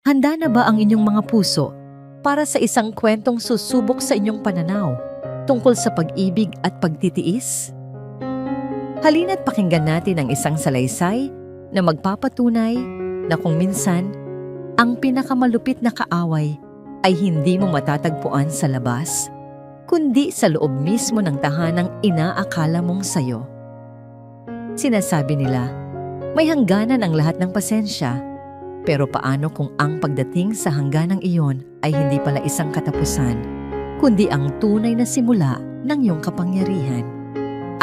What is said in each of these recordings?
Handa na ba ang inyong mga puso para sa isang kwentong susubok sa inyong pananaw tungkol sa pag-ibig at pagtitiis? Halina't pakinggan natin ang isang salaysay na magpapatunay na kung minsan, ang pinakamalupit na kaaway ay hindi mo matatagpuan sa labas, kundi sa loob mismo ng tahanang inaakala mong sayo. Sinasabi nila, may hangganan ang lahat ng pasensya, pero paano kung ang pagdating sa hangganang iyon ay hindi pala isang katapusan, kundi ang tunay na simula ng iyong kapangyarihan?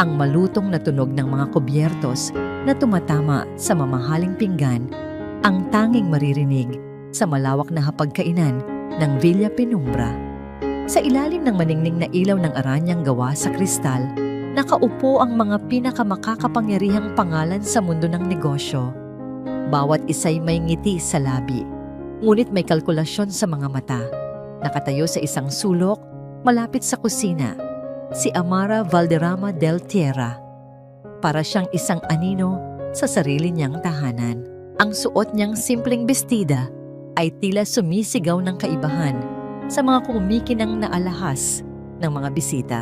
Ang malutong na tunog ng mga kubyertos na tumatama sa mamahaling pinggan, ang tanging maririnig sa malawak na hapagkainan ng Villa Penumbra. Sa ilalim ng maningning na ilaw ng aranyang gawa sa kristal, nakaupo ang mga pinakamakakapangyarihang pangalan sa mundo ng negosyo. Bawat isa'y may ngiti sa labi, ngunit may kalkulasyon sa mga mata. Nakatayo sa isang sulok, malapit sa kusina, si Amara Valderrama del Tierra. Para siyang isang anino sa sarili niyang tahanan. Ang suot niyang simpleng bestida ay tila sumisigaw ng kaibahan sa mga kumikinang na alahas ng mga bisita.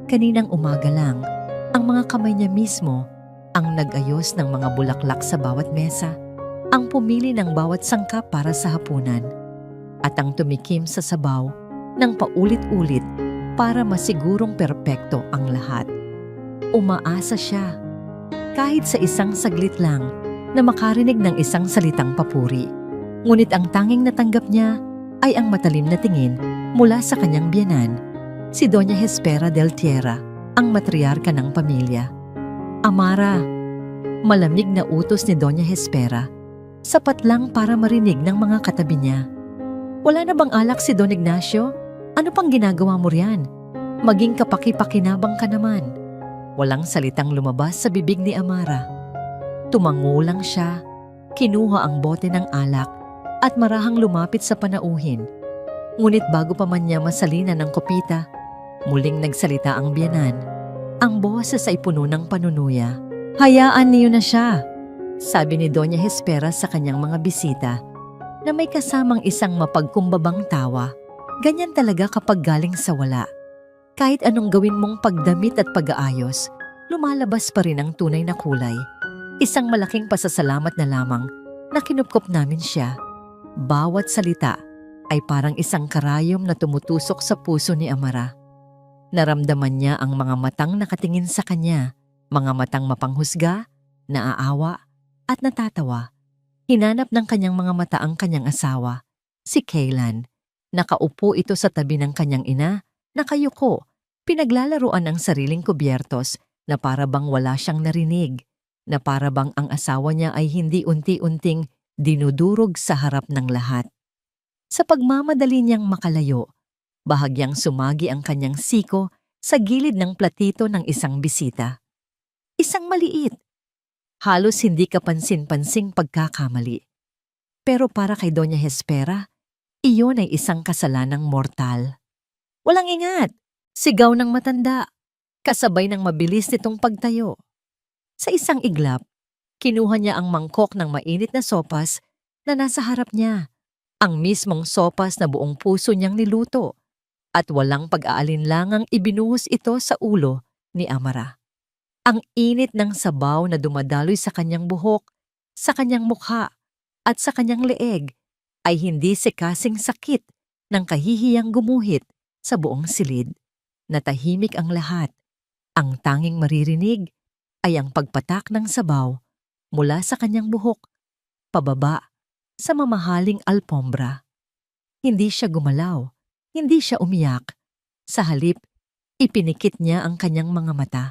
Kaninang umaga lang, ang mga kamay niya mismo ang nag-ayos ng mga bulaklak sa bawat mesa, ang pumili ng bawat sangkap para sa hapunan, at ang tumikim sa sabaw ng paulit-ulit para masigurong perpekto ang lahat. Umaasa siya, kahit sa isang saglit lang, na makarinig ng isang salitang papuri. Ngunit ang tanging natanggap niya ay ang matalim na tingin mula sa kanyang biyenan, si Doña Hespera del Tierra, ang matriarka ng pamilya. Amara, malamig na utos ni Doña Hespera, sapat lang para marinig ng mga katabi niya. Wala na bang alak si Don Ignacio? Ano pang ginagawa mo riyan? Maging kapaki-pakinabang ka naman. Walang salitang lumabas sa bibig ni Amara. Tumango lang siya, kinuha ang bote ng alak at marahang lumapit sa panauhin. Ngunit bago pa man niya masalina ng kopita, muling nagsalita ang biyenan. Ang boses ay puno ng panunuya. Hayaan niyo na siya, sabi ni Doña Hespera sa kanyang mga bisita na may kasamang isang mapagkumbabang tawa. Ganyan talaga kapag galing sa wala. Kahit anong gawin mong pagdamit at pag-aayos, lumalabas pa rin ang tunay na kulay. Isang malaking pasasalamat na lamang na kinupkop namin siya. Bawat salita ay parang isang karayom na tumutusok sa puso ni Amara. Naramdaman niya ang mga matang nakatingin sa kanya, mga matang mapanghusga, naaawa, at natatawa. Hinanap ng kanyang mga mata ang kanyang asawa, si Kaylan. Nakaupo ito sa tabi ng kanyang ina, nakayuko, pinaglalaruan ang sariling kubyertos na para bang wala siyang narinig, na para bang ang asawa niya ay hindi unti-unting dinudurog sa harap ng lahat. Sa pagmamadali niyang makalayo, bahagyang sumagi ang kanyang siko sa gilid ng platito ng isang bisita. Isang maliit, halos hindi kapansin-pansing pagkakamali. Pero para kay Doña Hespera, iyon ay isang kasalanang mortal. Walang ingat, sigaw ng matanda, kasabay ng mabilis nitong pagtayo. Sa isang iglap, kinuha niya ang mangkok ng mainit na sopas na nasa harap niya, ang mismong sopas na buong puso niyang niluto, at walang pag-aalinlangang ibinuhos ito sa ulo ni Amara. Ang init ng sabaw na dumadaloy sa kanyang buhok, sa kanyang mukha, at sa kanyang leeg ay hindi sikasing sakit ng kahihiyang gumuhit sa buong silid. Natahimik ang lahat. Ang tanging maririnig ay ang pagpatak ng sabaw mula sa kanyang buhok, pababa sa mamahaling alpombra. Hindi siya gumalaw, hindi siya umiyak. Sa halip, ipinikit niya ang kanyang mga mata.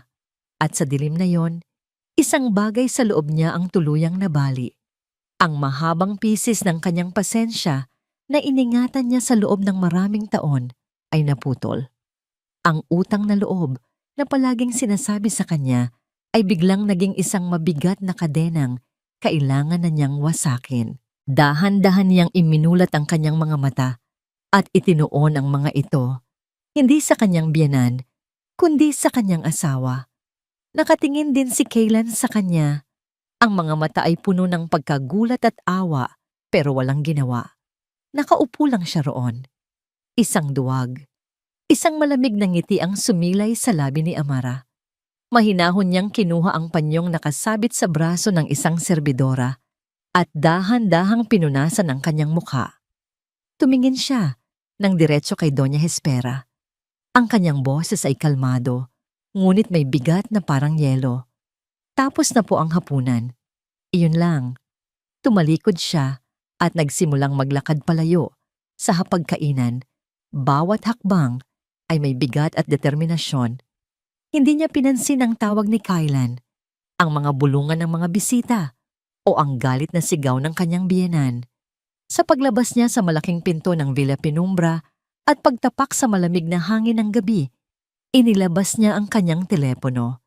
At sa dilim na yon, isang bagay sa loob niya ang tuluyang nabali. Ang mahabang pisis ng kanyang pasensya na iningatan niya sa loob ng maraming taon ay naputol. Ang utang na loob na palaging sinasabi sa kanya ay biglang naging isang mabigat na kadenang kailangan na niyang wasakin. Dahan-dahan niyang iminulat ang kanyang mga mata at itinuon ang mga ito, hindi sa kanyang biyenan, kundi sa kanyang asawa. Nakatingin din si Kaylan sa kanya. Ang mga mata ay puno ng pagkagulat at awa, pero walang ginawa. Nakaupo lang siya roon. Isang duwag. Isang malamig na ngiti ang sumilay sa labi ni Amara. Mahinahon niyang kinuha ang panyong nakasabit sa braso ng isang serbidora at dahan-dahang pinunasan ang kanyang mukha. Tumingin siya nang diretso kay Doña Hespera. Ang kanyang boses ay kalmado, ngunit may bigat na parang yelo. Tapos na po ang hapunan. Iyon lang. Tumalikod siya at nagsimulang maglakad palayo sa hapagkainan. Bawat hakbang ay may bigat at determinasyon. Hindi niya pinansin ang tawag ni Kaylan, ang mga bulungan ng mga bisita, o ang galit na sigaw ng kanyang biyenan. Sa paglabas niya sa malaking pinto ng Villa Penumbra at pagtapak sa malamig na hangin ng gabi, inilabas niya ang kanyang telepono.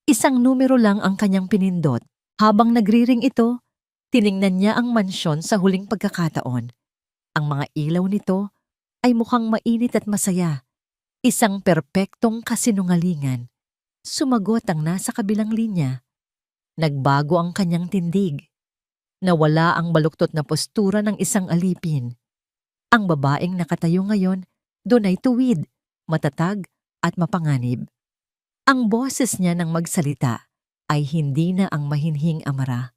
Isang numero lang ang kanyang pinindot. Habang nagriring ito, tiningnan niya ang mansyon sa huling pagkakataon. Ang mga ilaw nito ay mukhang mainit at masaya. Isang perpektong kasinungalingan. Sumagot ang nasa kabilang linya. Nagbago ang kanyang tindig. Nawala ang baluktot na postura ng isang alipin. Ang babaeng nakatayo ngayon, doon ay tuwid, matatag at mapanganib. Ang boses niya nang magsalita ay hindi na ang mahinhing Amara.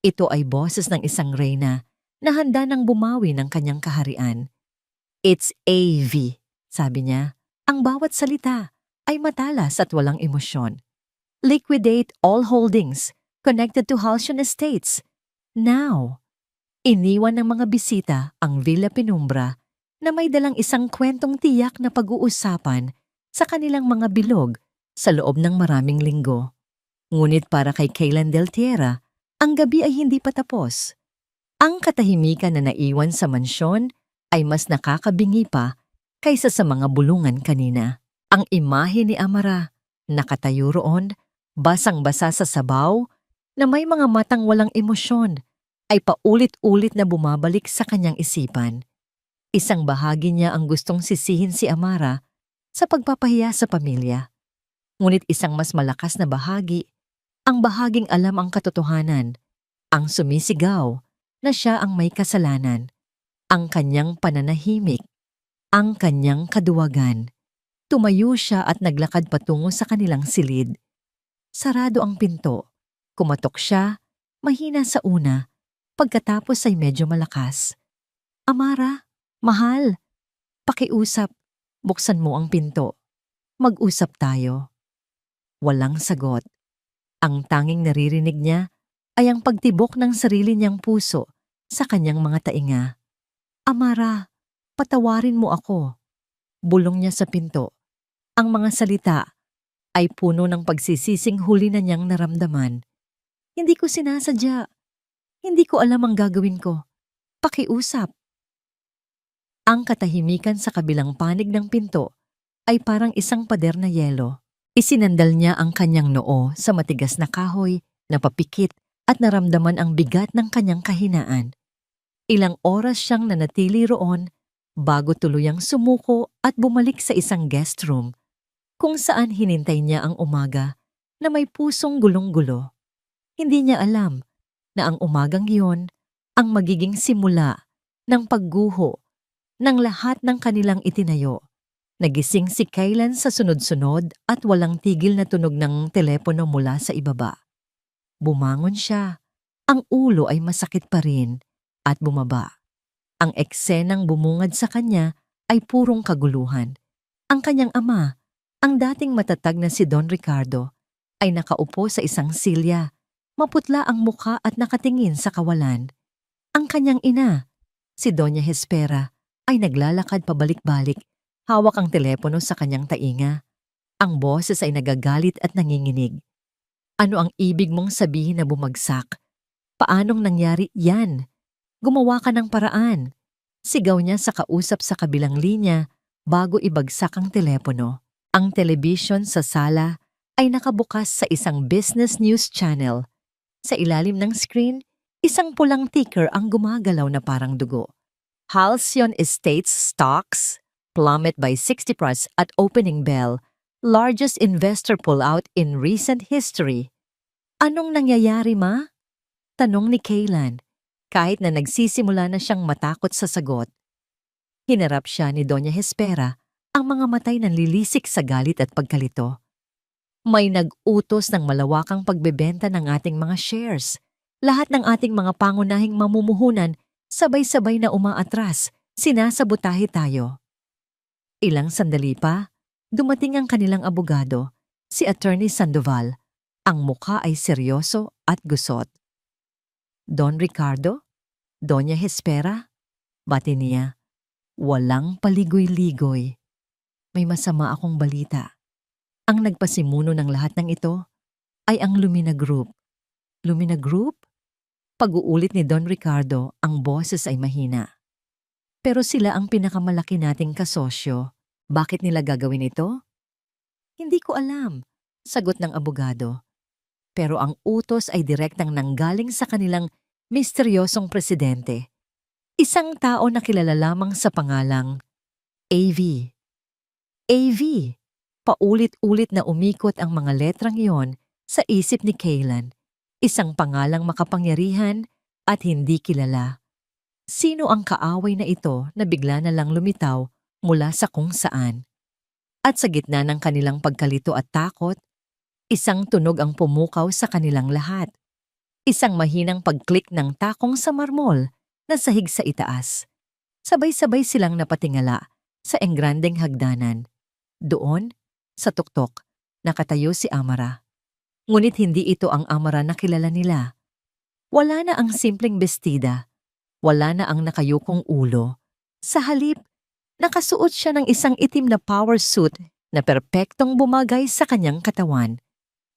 Ito ay boses ng isang reyna na handa nang bumawi ng kanyang kaharian. "It's AV," sabi niya. Ang bawat salita ay matalas at walang emosyon. "Liquidate all holdings connected to Halcyon Estates. Now." Iniwan ng mga bisita ang Villa Penumbra na may dalang isang kwentong tiyak na pag-uusapan sa kanilang mga bilog sa loob ng maraming linggo. Ngunit para kay Kaylan Del Tierra, ang gabi ay hindi pa tapos. Ang katahimikan na naiwan sa mansyon ay mas nakakabingi pa kaysa sa mga bulungan kanina. Ang imahe ni Amara, nakatayo roon, basang-basa sa sabaw, na may mga matang walang emosyon, ay paulit-ulit na bumabalik sa kanyang isipan. Isang bahagi niya ang gustong sisihin si Amara sa pagpapahiya sa pamilya. Ngunit isang mas malakas na bahagi, ang bahaging alam ang katotohanan, ang sumisigaw na siya ang may kasalanan, ang kanyang pananahimik, ang kanyang kaduwagan. Tumayo siya at naglakad patungo sa kanilang silid. Sarado ang pinto. Kumatok siya, mahina sa una, pagkatapos ay medyo malakas. "Amara, mahal, pakiusap, buksan mo ang pinto. Mag-usap tayo." Walang sagot. Ang tanging naririnig niya ay ang pagtibok ng sarili niyang puso sa kanyang mga tainga. "Amara, patawarin mo ako." Bulong niya sa pinto. Ang mga salita ay puno ng pagsisising huli na niyang naramdaman. "Hindi ko sinasadya. Hindi ko alam ang gagawin ko. Pakiusap." Ang katahimikan sa kabilang panig ng pinto ay parang isang pader na yelo. Isinandal niya ang kanyang noo sa matigas na kahoy, napapikit at naramdaman ang bigat ng kanyang kahinaan. Ilang oras siyang nanatili roon bago tuluyang sumuko at bumalik sa isang guest room kung saan hinintay niya ang umaga na may pusong gulong-gulo. Hindi niya alam na ang umagang iyon ang magiging simula ng pagguho ng lahat ng kanilang itinayo. Nagising si Kaylan sa sunod-sunod at walang tigil na tunog ng telepono mula sa ibaba. Bumangon siya. Ang ulo ay masakit pa rin at bumaba. Ang eksenang bumungad sa kanya ay purong kaguluhan. Ang kanyang ama, ang dating matatag na si Don Ricardo, ay nakaupo sa isang silya. Maputla ang mukha at nakatingin sa kawalan. Ang kanyang ina, si Doña Hespera, ay naglalakad pabalik-balik, hawak ang telepono sa kanyang tainga. Ang boses ay nagagalit at nanginginig. "Ano ang ibig mong sabihin na bumagsak? Paanong nangyari yan? Gumawa ka ng paraan." Sigaw niya sa kausap sa kabilang linya bago ibagsak ang telepono. Ang telebisyon sa sala ay nakabukas sa isang business news channel. Sa ilalim ng screen, isang pulang ticker ang gumagalaw na parang dugo. "Halcyon Estates stocks plummet by 60% at opening bell. Largest investor pullout in recent history." "Anong nangyayari, ma?" tanong ni Kaylan. Kahit na nagsisimula na siyang matakot sa sagot, hinarap siya ni Doña Hespera, ang mga matay nanlilisik sa galit at pagkalito. May nag-utos ng malawakang pagbebenta ng ating mga shares. Lahat ng ating mga pangunahing mamumuhunan sabay-sabay na umaatras, sinasabotahe tayo. Ilang sandali pa, dumating ang kanilang abogado, si Attorney Sandoval. Ang mukha ay seryoso at gusot. Don Ricardo? Doña Hespera? Bati niya. Walang paligoy-ligoy. May masama akong balita. Ang nagpasimuno ng lahat ng ito ay ang Lumina Group. Lumina Group? Pag-uulit ni Don Ricardo, ang boses ay mahina. Pero sila ang pinakamalaki nating kasosyo. Bakit nila gagawin ito? Hindi ko alam, sagot ng abogado. Pero ang utos ay direktang nanggaling sa kanilang misteryosong presidente. Isang tao na kilala lamang sa pangalang AV. AV. Paulit-ulit na umikot ang mga letrang iyon sa isip ni Kaylan. Isang pangalang makapangyarihan at hindi kilala. Sino ang kaaway na ito na bigla na lang lumitaw mula sa kung saan? At sa gitna ng kanilang pagkalito at takot, isang tunog ang pumukaw sa kanilang lahat. Isang mahinang pag-click ng takong sa marmol na sahig sa itaas. Sabay-sabay silang napatingala sa engrandeng hagdanan. Doon, sa tuktok, nakatayo si Amara. Ngunit hindi ito ang Amara na kilala nila. Wala na ang simpleng bestida. Wala na ang nakayukong ulo. Sa halip, nakasuot siya ng isang itim na power suit na perpektong bumagay sa kanyang katawan.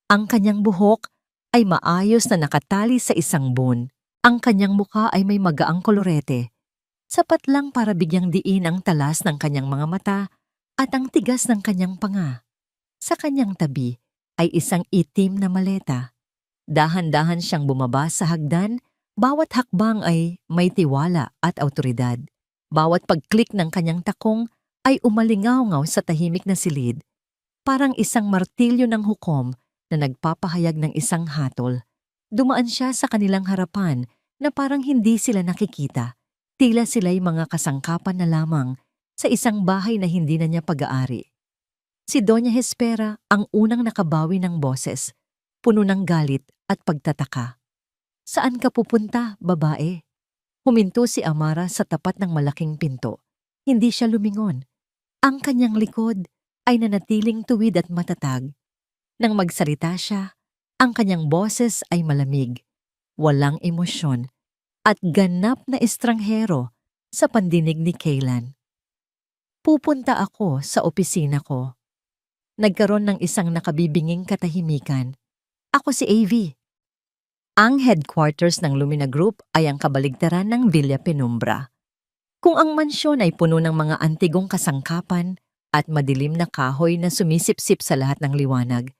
Ang kanyang buhok ay maayos na nakatali sa isang bun. Ang kanyang mukha ay may magaang kolorete. Sapat lang para bigyang diin ang talas ng kanyang mga mata at ang tigas ng kanyang panga. Sa kanyang tabi ay isang itim na maleta. Dahan-dahan siyang bumaba sa hagdan, bawat hakbang ay may tiwala at awtoridad. Bawat pag-click ng kanyang takong ay umalingaw-ngaw sa tahimik na silid. Parang isang martilyo ng hukom na nagpapahayag ng isang hatol. Dumaan siya sa kanilang harapan na parang hindi sila nakikita. Tila sila'y mga kasangkapan na lamang sa isang bahay na hindi na niya pag-aari. Si Doña Hespera ang unang nakabawi ng boses, puno ng galit at pagtataka. Saan ka pupunta, babae? Huminto si Amara sa tapat ng malaking pinto. Hindi siya lumingon. Ang kanyang likod ay nanatiling tuwid at matatag. Nang magsalita siya, ang kanyang boses ay malamig, walang emosyon, at ganap na estranghero sa pandinig ni Kaylan. Pupunta ako sa opisina ko. Nagkaroon ng isang nakabibinging katahimikan. Ako si AV. Ang headquarters ng Lumina Group ay ang kabaligtaran ng Villa Penumbra. Kung ang mansyon ay puno ng mga antigong kasangkapan at madilim na kahoy na sumisipsip sa lahat ng liwanag,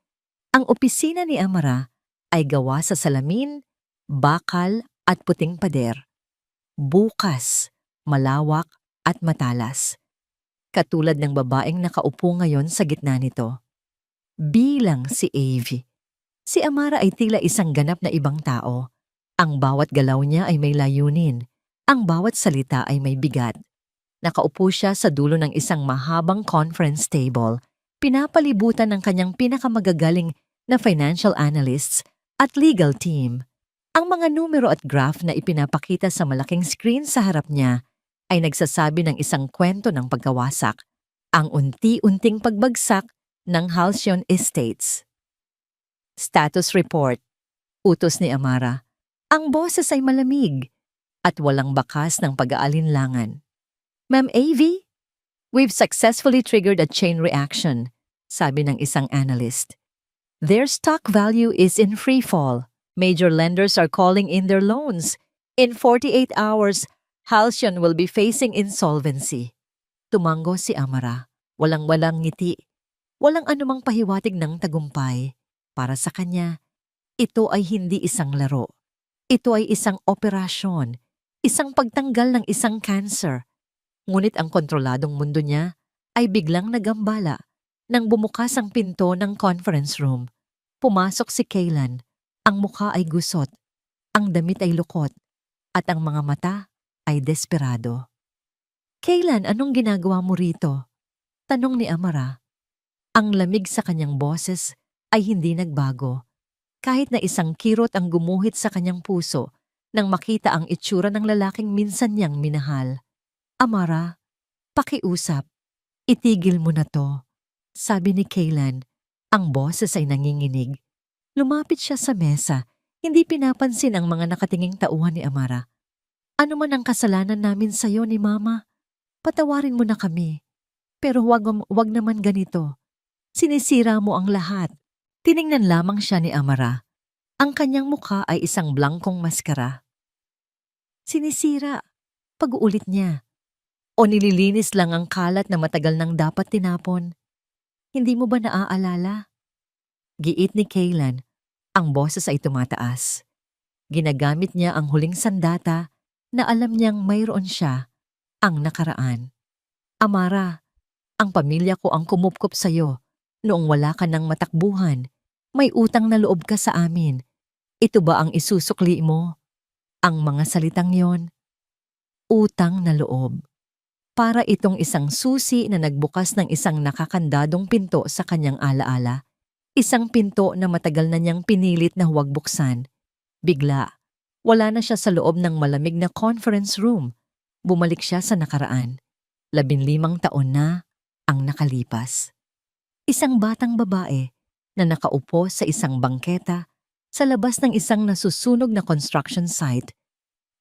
ang opisina ni Amara ay gawa sa salamin, bakal at puting pader. Bukas, malawak at matalas. Katulad ng babaeng nakaupo ngayon sa gitna nito. Bilang si AV. Si Amara ay tila isang ganap na ibang tao. Ang bawat galaw niya ay may layunin. Ang bawat salita ay may bigat. Nakaupo siya sa dulo ng isang mahabang conference table, pinapalibutan ng kanyang pinakamagagaling na financial analysts at legal team. Ang mga numero at graph na ipinapakita sa malaking screen sa harap niya ay nagsasabi ng isang kwento ng pagkawasak, ang unti-unting pagbagsak ng Halcyon Estates. Status report. Utos ni Amara. Ang boses ay malamig at walang bakas ng pag-aalinlangan. Ma'am AV, we've successfully triggered a chain reaction, sabi ng isang analyst. Their stock value is in free fall. Major lenders are calling in their loans. In 48 hours, Halcyon will be facing insolvency. Tumango si Amara. Walang-walang ngiti. Walang anumang pahiwatig ng tagumpay. Para sa kanya, ito ay hindi isang laro. Ito ay isang operasyon. Isang pagtanggal ng isang cancer. Ngunit ang kontroladong mundo niya ay biglang nagambala nang bumukas ang pinto ng conference room. Pumasok si Kaylan. Ang mukha ay gusot. Ang damit ay lukot. at ang mga mata ay desperado. "Kaylan, anong ginagawa mo rito?" tanong ni Amara. Ang lamig sa kanyang boses ay hindi nagbago, kahit na isang kirot ang gumuhit sa kanyang puso nang makita ang itsura ng lalaking minsan niyang minahal. "Amara, pakiusap. Itigil mo na 'to," sabi ni Kaylan. Ang boses ay nanginginig. Lumapit siya sa mesa, hindi pinapansin ang mga nakatinging tauhan ni Amara. "Ano man ang kasalanan namin sa'yo ni Mama, patawarin mo na kami. Pero wag naman ganito. Sinisira mo ang lahat." Tiningnan lamang siya ni Amara. Ang kanyang mukha ay isang blangkong maskara. "Sinisira," pag-uulit niya. "O nililinis lang ang kalat na matagal nang dapat tinapon? Hindi mo ba naaalala?" Giit ni Kaylan. Ang boses ay tumataas. Ginagamit niya ang huling sandata na alam niyang mayroon siya, ang nakaraan. "Amara, ang pamilya ko ang kumupkop sa'yo noong wala ka ng matakbuhan. May utang na loob ka sa amin. Ito ba ang isusukli mo?" Ang mga salitang yon, utang na loob. Para itong isang susi na nagbukas ng isang nakakandadong pinto sa kanyang alaala. Isang pinto na matagal na niyang pinilit na huwag buksan. Bigla, wala na siya sa loob ng malamig na conference room. Bumalik siya sa nakaraan. 15 taon na ang nakalipas. Isang batang babae na nakaupo sa isang bangketa sa labas ng isang nasusunog na construction site.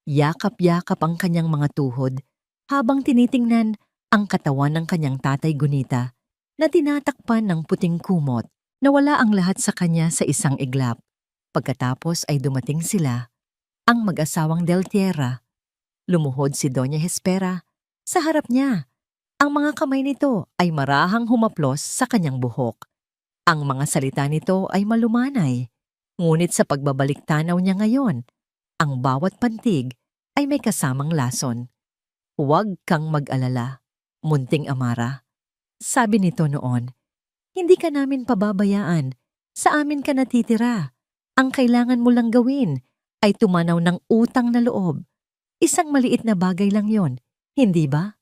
Yakap-yakap ang kanyang mga tuhod habang tinitingnan ang katawan ng kanyang tatay Gunita na tinatakpan ng puting kumot. Nawala ang lahat sa kanya sa isang iglap. Pagkatapos ay dumating sila, ang mag-asawang Del Tierra. Lumuhod si Doña Hespera sa harap niya. Ang mga kamay nito ay marahang humaplos sa kanyang buhok. Ang mga salita nito ay malumanay. Ngunit sa pagbabalik tanaw niya ngayon, ang bawat pantig ay may kasamang lason. "Huwag kang mag-alala, munting Amara," sabi nito noon. "Hindi ka namin pababayaan. Sa amin ka natitira. Ang kailangan mo lang gawin ay tumanaw ng utang na loob. Isang maliit na bagay lang yon, hindi ba?"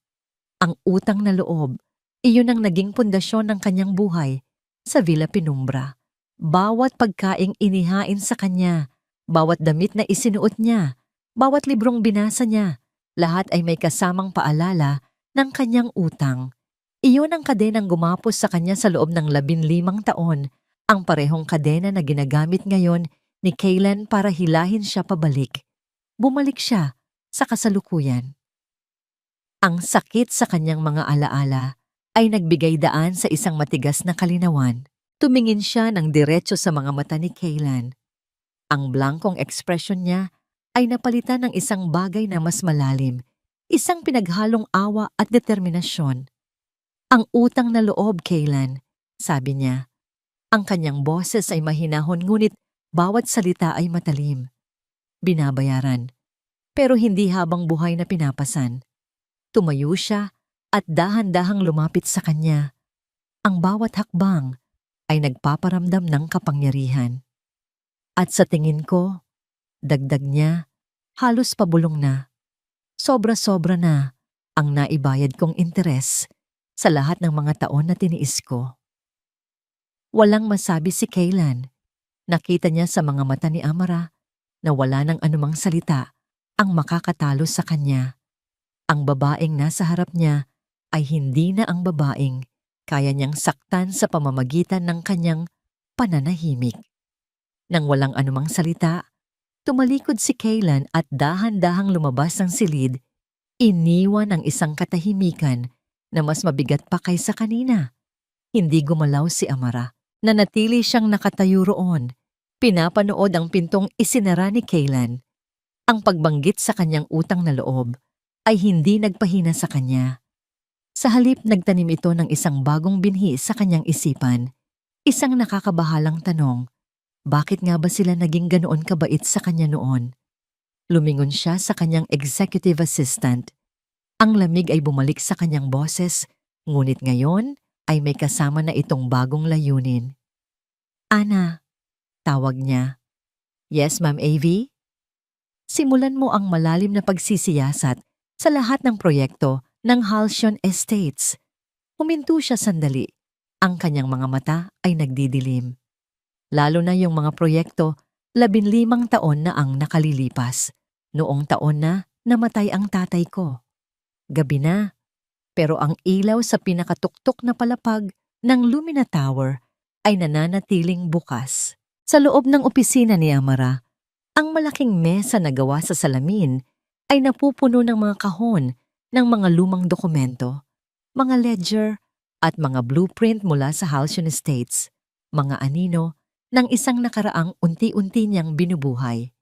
Ang utang na loob, iyon ang naging pundasyon ng kanyang buhay sa Villa Penumbra. Bawat pagkaing inihain sa kanya, bawat damit na isinuot niya, bawat librong binasa niya, lahat ay may kasamang paalala ng kanyang utang. Iyon ang kadenang gumapos sa kanya sa loob ng 15 taon, ang parehong kadena na ginagamit ngayon ni Kaylan para hilahin siya pabalik. Bumalik siya sa kasalukuyan. Ang sakit sa kanyang mga alaala ay nagbigay daan sa isang matigas na kalinawan. Tumingin siya ng diretso sa mga mata ni Kaylan. Ang blankong ekspresyon niya ay napalitan ng isang bagay na mas malalim, isang pinaghalong awa at determinasyon. "Ang utang na loob, Kaylan," sabi niya. Ang kanyang boses ay mahinahon ngunit bawat salita ay matalim. Binabayaran, pero hindi habang buhay na pinapasan. Tumayo siya at dahan-dahang lumapit sa kanya. Ang bawat hakbang ay nagpaparamdam ng kapangyarihan. "At sa tingin ko," dagdag niya, "halos pabulong na. Sobra-sobra na ang naibayad kong interes sa lahat ng mga taon na tiniis ko." Walang masabi si Kaylan. Nakita niya sa mga mata ni Amara na wala ng anumang salita ang makakatalo sa kanya. Ang babaeng nasa harap niya ay hindi na ang babaeng kaya niyang saktan sa pamamagitan ng kanyang pananahimik. Nang walang anumang salita, tumalikod si Kaylan at dahan-dahang lumabas ng silid, iniwan ang isang katahimikan na mas mabigat pa kaysa kanina. Hindi gumalaw si Amara. Nanatili siyang nakatayo roon. Pinapanood ang pintong isinara ni Kaylan. Ang pagbanggit sa kanyang utang na loob ay hindi nagpahina sa kanya. Sa halip nagtanim ito ng isang bagong binhi sa kanyang isipan. Isang nakakabahalang tanong, bakit nga ba sila naging ganoon kabait sa kanya noon? Lumingon siya sa kanyang executive assistant. Ang lamig ay bumalik sa kanyang boses, ngunit ngayon ay may kasama na itong bagong layunin. "Ana," tawag niya. "Yes, Ma'am AV?" Simulan mo ang malalim na pagsisiyasat sa lahat ng proyekto ng Halcyon Estates. Huminto siya sandali. Ang kanyang mga mata ay nagdidilim. Lalo na yung mga proyekto, 15 taon na ang nakalilipas. Noong taon na namatay ang tatay ko. Gabi na, pero ang ilaw sa pinakatuktok na palapag ng Lumina Tower ay nananatiling bukas. Sa loob ng opisina ni Amara, ang malaking mesa na gawa sa salamin ay napupuno ng mga kahon ng mga lumang dokumento, mga ledger at mga blueprint mula sa Halcyon Estates, mga anino ng isang nakaraang unti-unti niyang binubuhay.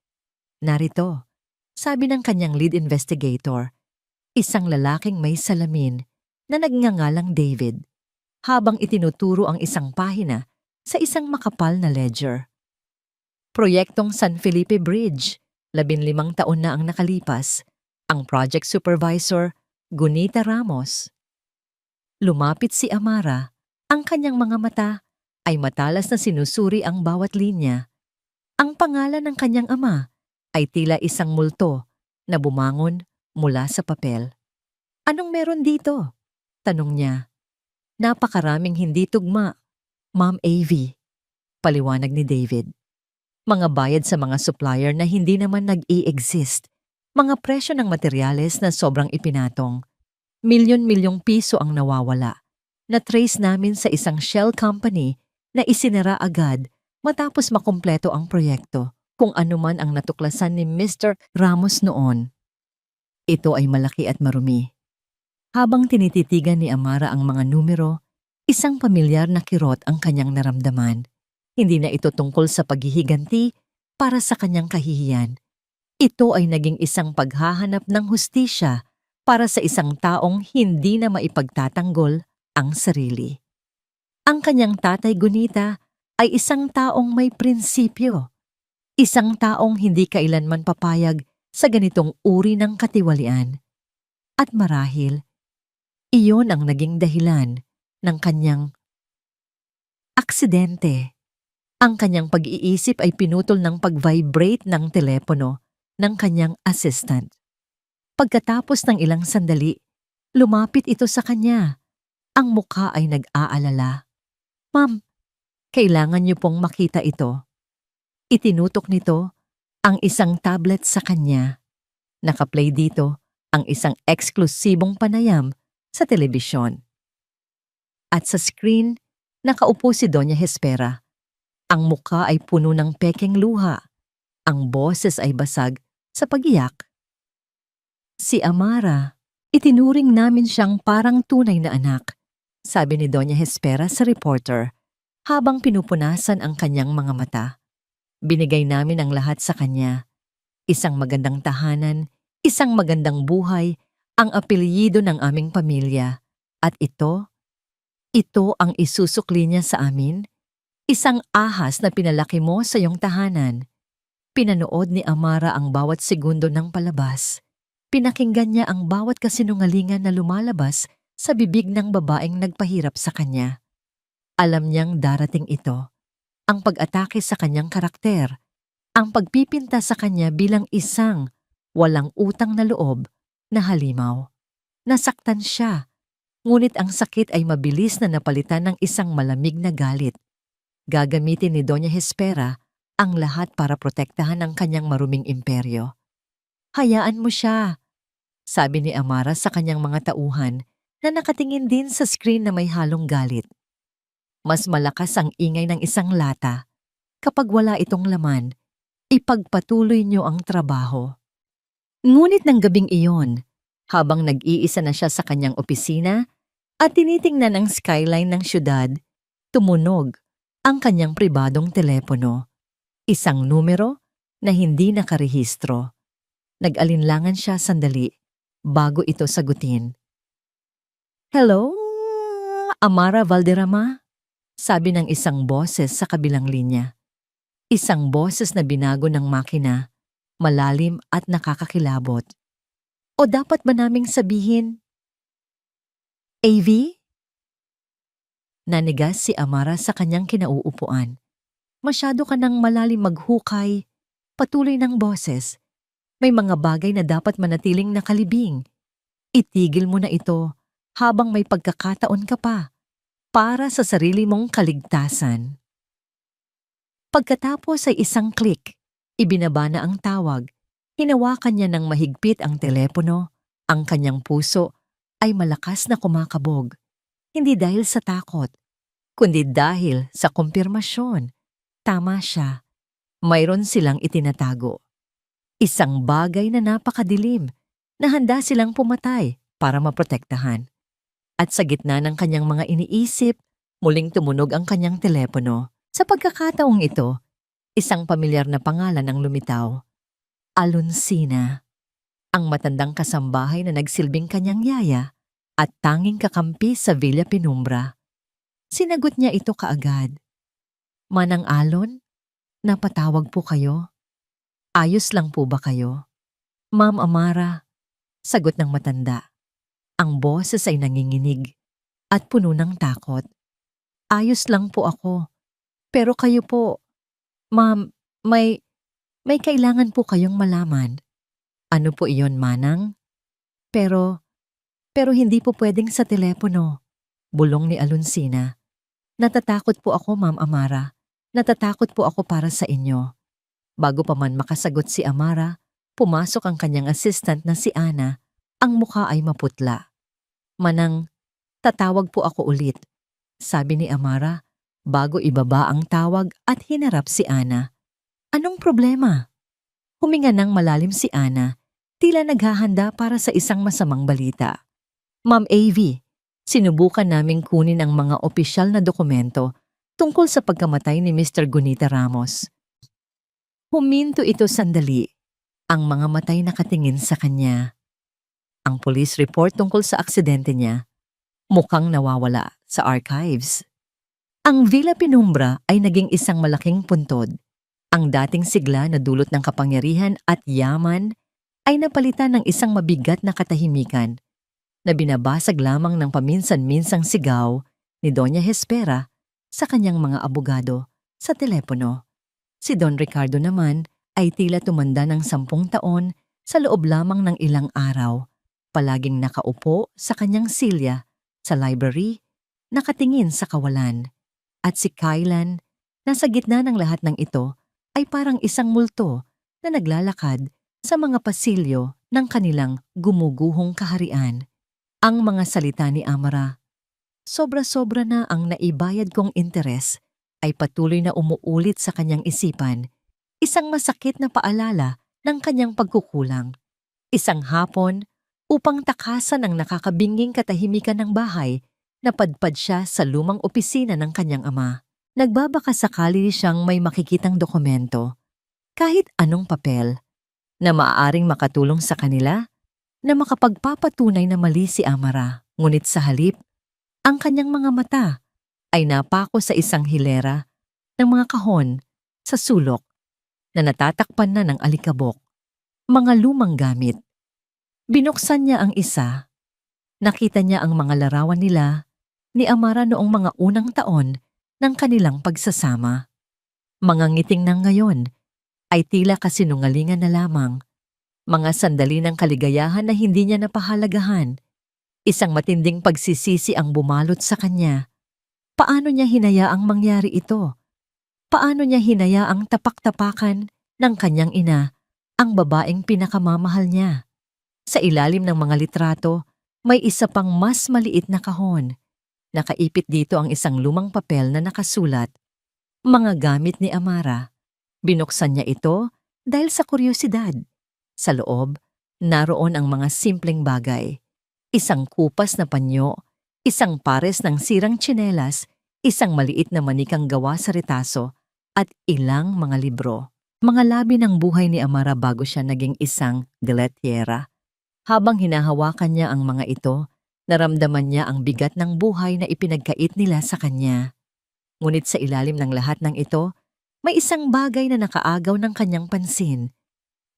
Narito, sabi ng kanyang lead investigator, isang lalaking may salamin na nagngangalang David, habang itinuturo ang isang pahina sa isang makapal na ledger. Proyektong San Felipe Bridge, 15 taon na ang nakalipas, ang project supervisor, Gunita Ramos. Lumapit si Amara, ang kanyang mga mata ay matalas na sinusuri ang bawat linya. Ang pangalan ng kanyang ama ay tila isang multo na bumangon mula sa papel. Anong meron dito? Tanong niya. Napakaraming hindi tugma, Ma'am AV. Paliwanag ni David. Mga bayad sa mga supplier na hindi naman nag-i-exist. Mga presyo ng materyales na sobrang ipinatong. Milyon-milyong piso ang nawawala. Na-trace namin sa isang shell company na isinara agad matapos makumpleto ang proyekto, kung anuman ang natuklasan ni Mr. Ramos noon. Ito ay malaki at marumi. Habang tinititigan ni Amara ang mga numero, isang pamilyar na kirot ang kanyang naramdaman. Hindi na ito tungkol sa paghihiganti para sa kanyang kahihiyan. Ito ay naging isang paghahanap ng hustisya para sa isang taong hindi na maipagtatanggol ang sarili. Ang kanyang tatay Gunita ay isang taong may prinsipyo. Isang taong hindi kailanman papayag sa ganitong uri ng katiwalian. At marahil, iyon ang naging dahilan ng kanyang aksidente. Ang kanyang pag-iisip ay pinutol ng pag-vibrate ng telepono ng kanyang assistant. Pagkatapos ng ilang sandali, lumapit ito sa kanya. Ang mukha ay nag-aalala. Ma'am, kailangan niyo pong makita ito. Itinutok nito ang isang tablet sa kanya. Nakaplay dito ang isang eksklusibong panayam sa telebisyon. At sa screen, nakaupo si Doña Hespera. Ang mukha ay puno ng pekeng luha. Ang boses ay basag sa pag-iyak. Si Amara, itinuring namin siyang parang tunay na anak, sabi ni Doña Hespera sa reporter, habang pinupunasan ang kanyang mga mata. Binigay namin ang lahat sa kanya. Isang magandang tahanan, isang magandang buhay, ang apelyido ng aming pamilya. At ito ang isusukli niya sa amin. Isang ahas na pinalaki mo sa iyong tahanan. Pinanood ni Amara ang bawat segundo ng palabas. Pinakinggan niya ang bawat kasinungalingan na lumalabas sa bibig ng babaeng nagpahirap sa kanya. Alam niyang darating ito. Ang pag-atake sa kanyang karakter. Ang pagpipinta sa kanya bilang isang walang utang na loob na halimaw. Nasaktan siya, ngunit ang sakit ay mabilis na napalitan ng isang malamig na galit. Gagamitin ni Doña Hespera ang lahat para protektahan ang kanyang maruming imperyo. Hayaan mo siya, sabi ni Amara sa kanyang mga tauhan na nakatingin din sa screen na may halong galit. Mas malakas ang ingay ng isang lata. Kapag wala itong laman, ipagpatuloy niyo ang trabaho. Ngunit ng gabing iyon, habang nag-iisa na siya sa kanyang opisina at tinitingnan ang skyline ng syudad, tumunog ang kanyang pribadong telepono. Isang numero na hindi nakarehistro. Nag-alinlangan siya sandali bago ito sagutin. Hello, Amara Valderrama? Sabi ng isang boses sa kabilang linya. Isang boses na binago ng makina, malalim at nakakakilabot. O dapat ba naming sabihin, AV? Nanigas si Amara sa kanyang kinauupuan. Masyado ka nang malalim maghukay, patuloy ng boses. May mga bagay na dapat manatiling nakalibing. Itigil mo na ito habang may pagkakataon ka pa para sa sarili mong kaligtasan. Pagkatapos ay isang click, ibinaba na ang tawag. Hinawakan niya ng mahigpit ang telepono. Ang kanyang puso ay malakas na kumakabog. Hindi dahil sa takot, kundi dahil sa kumpirmasyon. Tama siya. Mayroon silang itinatago. Isang bagay na napakadilim na handa silang pumatay para maprotektahan. At sa gitna ng kanyang mga iniisip, muling tumunog ang kanyang telepono. Sa pagkakataong ito, isang pamilyar na pangalan ang lumitaw. Alonsina, ang matandang kasambahay na nagsilbing kanyang yaya at tanging kakampi sa Villa Penumbra. Sinagot niya ito kaagad. Manang Alon, napatawag po kayo? Ayos lang po ba kayo? Ma'am Amara, sagot ng matanda. Ang boses ay nanginginig at puno ng takot. Ayos lang po ako. Pero kayo po, ma'am, may kailangan po kayong malaman. Ano po iyon, Manang? Pero hindi po pwedeng sa telepono. Bulong ni Alonsina. Natatakot po ako, Ma'am Amara. Natatakot po ako para sa inyo. Bago pa man makasagot si Amara, pumasok ang kanyang assistant na si Ana. Ang mukha ay maputla. Manang, tatawag po ako ulit, sabi ni Amara bago ibaba ang tawag at hinarap si Ana. Anong problema? Huminga ng malalim si Ana, tila naghahanda para sa isang masamang balita. Ma'am AV, sinubukan naming kunin ang mga opisyal na dokumento tungkol sa pagkamatay ni Mr. Gunita Ramos. Huminto ito sandali. Ang mga matay nakatingin sa kanya. Ang police report tungkol sa aksidente niya mukhang nawawala sa archives. Ang Villa Penumbra ay naging isang malaking puntod. Ang dating sigla na dulot ng kapangyarihan at yaman ay napalitan ng isang mabigat na katahimikan na binabasag lamang ng paminsan-minsang sigaw ni Doña Hespera sa kanyang mga abogado sa telepono. Si Don Ricardo naman ay tila tumanda ng 10 taon sa loob lamang ng ilang araw, palaging nakaupo sa kanyang silya sa library, nakatingin sa kawalan. At si Kylan, nasa gitna ng lahat ng ito, ay parang isang multo na naglalakad sa mga pasilyo ng kanilang gumuguhong kaharian. Ang mga salita ni Amara, sobra-sobra na ang naibayad kong interes, ay patuloy na umuulit sa kanyang isipan. Isang masakit na paalala ng kanyang pagkukulang. Isang hapon, upang takasan ang nakakabinging katahimikan ng bahay, napadpad siya sa lumang opisina ng kanyang ama. Nagbabaka sakali siyang may makikitang dokumento, kahit anong papel, na maaaring makatulong sa kanila na makapagpapatunay na mali si Amara. Ngunit sa halip, ang kanyang mga mata ay napako sa isang hilera ng mga kahon sa sulok na natatakpan na ng alikabok, mga lumang gamit. Binuksan niya ang isa. Nakita niya ang mga larawan nila ni Amara noong mga unang taon ng kanilang pagsasama. Mga ngiting ng ngayon ay tila kasinungalingan na lamang. Mga sandali ng kaligayahan na hindi niya napahalagahan. Isang matinding pagsisisi ang bumalot sa kanya. Paano niya hinayaang mangyari ito? Paano niya hinayaang tapak-tapakan ng kanyang ina ang babaeng pinakamamahal niya? Sa ilalim ng mga litrato, may isa pang mas maliit na kahon. Nakaipit dito ang isang lumang papel na nakasulat, "Mga gamit ni Amara." Binuksan niya ito dahil sa kuryosidad. Sa loob, naroon ang mga simpleng bagay. Isang kupas na panyo, isang pares ng sirang tsinelas, isang maliit na manikang gawa sa retaso, at ilang mga libro. Mga labi ng buhay ni Amara bago siya naging isang diletyera. Habang hinahawakan niya ang mga ito, naramdaman niya ang bigat ng buhay na ipinagkait nila sa kanya. Ngunit sa ilalim ng lahat ng ito, may isang bagay na nakaagaw ng kanyang pansin.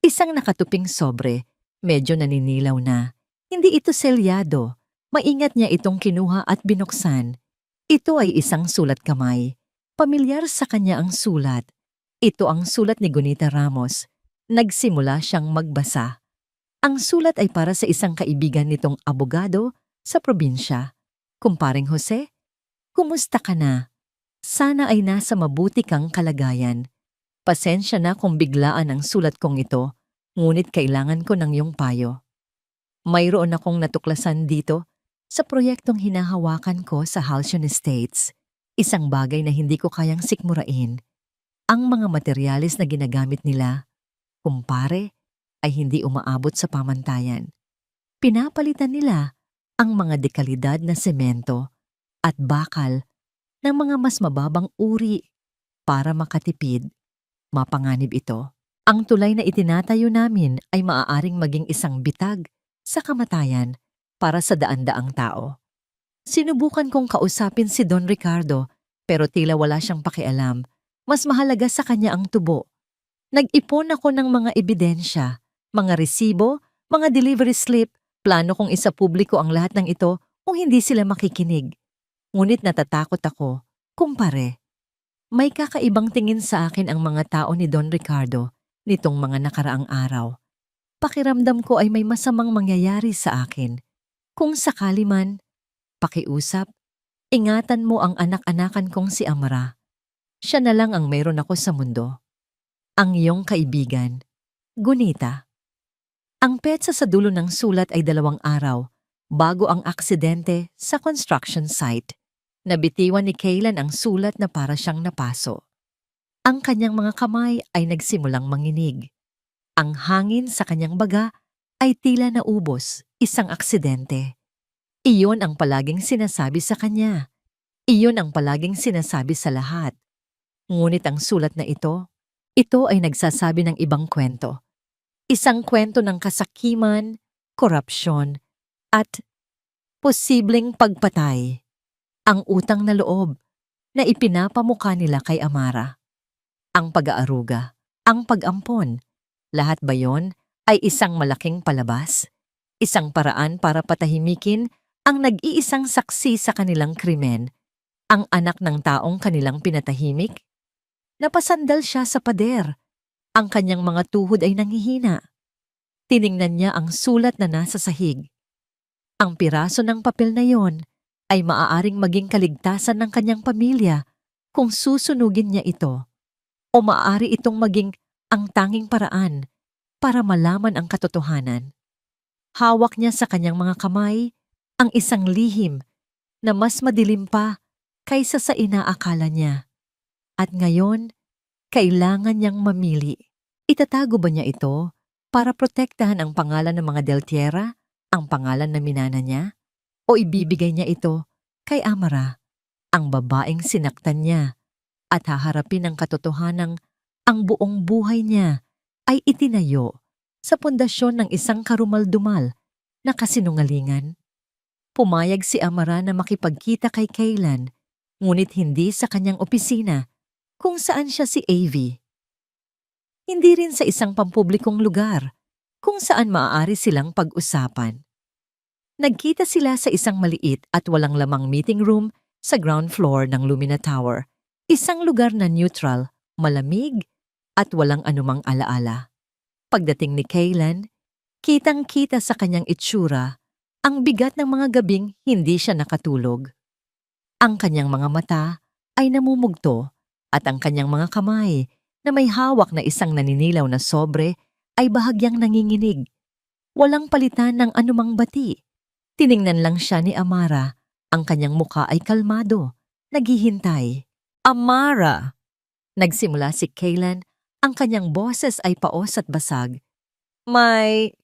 Isang nakatuping sobre, medyo naninilaw na. Hindi ito selyado. Maingat niya itong kinuha at binuksan. Ito ay isang sulat kamay. Pamilyar sa kanya ang sulat. Ito ang sulat ni Gunita Ramos. Nagsimula siyang magbasa. Ang sulat ay para sa isang kaibigan nitong abogado sa probinsya. Kumparing Jose, kumusta ka na? Sana ay nasa mabuti kang kalagayan. Pasensya na kung biglaan ang sulat kong ito, ngunit kailangan ko ng iyong payo. Mayroon akong natuklasan dito sa proyektong hinahawakan ko sa Halcyon Estates. Isang bagay na hindi ko kayang sikmurain. Ang mga materyales na ginagamit nila, kumpare, ay hindi umaabot sa pamantayan. Pinapalitan nila ang mga dekalidad na semento at bakal ng mga mas mababang uri para makatipid. Mapanganib ito. Ang tulay na itinatayo namin ay maaaring maging isang bitag sa kamatayan para sa daan-daang tao. Sinubukan kong kausapin si Don Ricardo pero tila wala siyang pakialam. Mas mahalaga sa kanya ang tubo. Nag-ipon ako ng mga ebidensya, mga resibo, mga delivery slip, plano kong isapubliko ang lahat ng ito kung hindi sila makikinig. Ngunit natatakot ako, kumpare. May kakaibang tingin sa akin ang mga tao ni Don Ricardo nitong mga nakaraang araw. Pakiramdam ko ay may masamang mangyayari sa akin. Kung sakali man, pakiusap, ingatan mo ang anak-anakan kong si Amara. Siya na lang ang mayroon ako sa mundo. Ang iyong kaibigan, Gunita. Ang petsa sa dulo ng sulat ay 2 araw bago ang aksidente sa construction site. Nabitiwan ni Kaylan ang sulat na para siyang napaso. Ang kanyang mga kamay ay nagsimulang manginig. Ang hangin sa kanyang baga ay tila naubos, isang aksidente. Iyon ang palaging sinasabi sa kanya. Iyon ang palaging sinasabi sa lahat. Ngunit ang sulat na ito ay nagsasabi ng ibang kwento. Isang kwento ng kasakiman, korupsyon, at posibleng pagpatay. Ang utang na loob na ipinapamukha nila kay Amara. Ang pag-aaruga, ang pag-ampon, lahat ba yon ay isang malaking palabas? Isang paraan para patahimikin ang nag-iisang saksi sa kanilang krimen, ang anak ng taong kanilang pinatahimik? Napasandal siya sa pader. Ang kanyang mga tuhod ay nanghihina. Tiningnan niya ang sulat na nasa sahig. Ang piraso ng papel na yon ay maaaring maging kaligtasan ng kanyang pamilya kung susunugin niya ito. O maaari itong maging ang tanging paraan para malaman ang katotohanan. Hawak niya sa kanyang mga kamay ang isang lihim na mas madilim pa kaysa sa inaakala niya. At ngayon, kailangan niyang mamili. Itatago ba niya ito para protektahan ang pangalan ng mga Del Tierra, ang pangalan na minana niya? O ibibigay niya ito kay Amara, ang babaeng sinaktan niya, at haharapin ang katotohanang ang buong buhay niya ay itinayo sa pundasyon ng isang karumal-dumal na kasinungalingan? Pumayag si Amara na makipagkita kay Kaylan, ngunit hindi sa kanyang opisina kung saan siya si AV. Hindi rin sa isang pampublikong lugar kung saan maaari silang pag-usapan. Nagkita sila sa isang maliit at walang lamang meeting room sa ground floor ng Lumina Tower, isang lugar na neutral, malamig, at walang anumang alaala. Pagdating ni Kaylan, kitang-kita sa kanyang itsura ang bigat ng mga gabing hindi siya nakatulog. Ang kanyang mga mata ay namumugto at ang kanyang mga kamay na may hawak na isang naninilaw na sobre ay bahagyang nanginginig. Walang palitan ng anumang bati. Tiningnan lang siya ni Amara. Ang kanyang muka ay kalmado, naghihintay. Amara! Nagsimula si Kaylan, ang kanyang boses ay paos at basag. May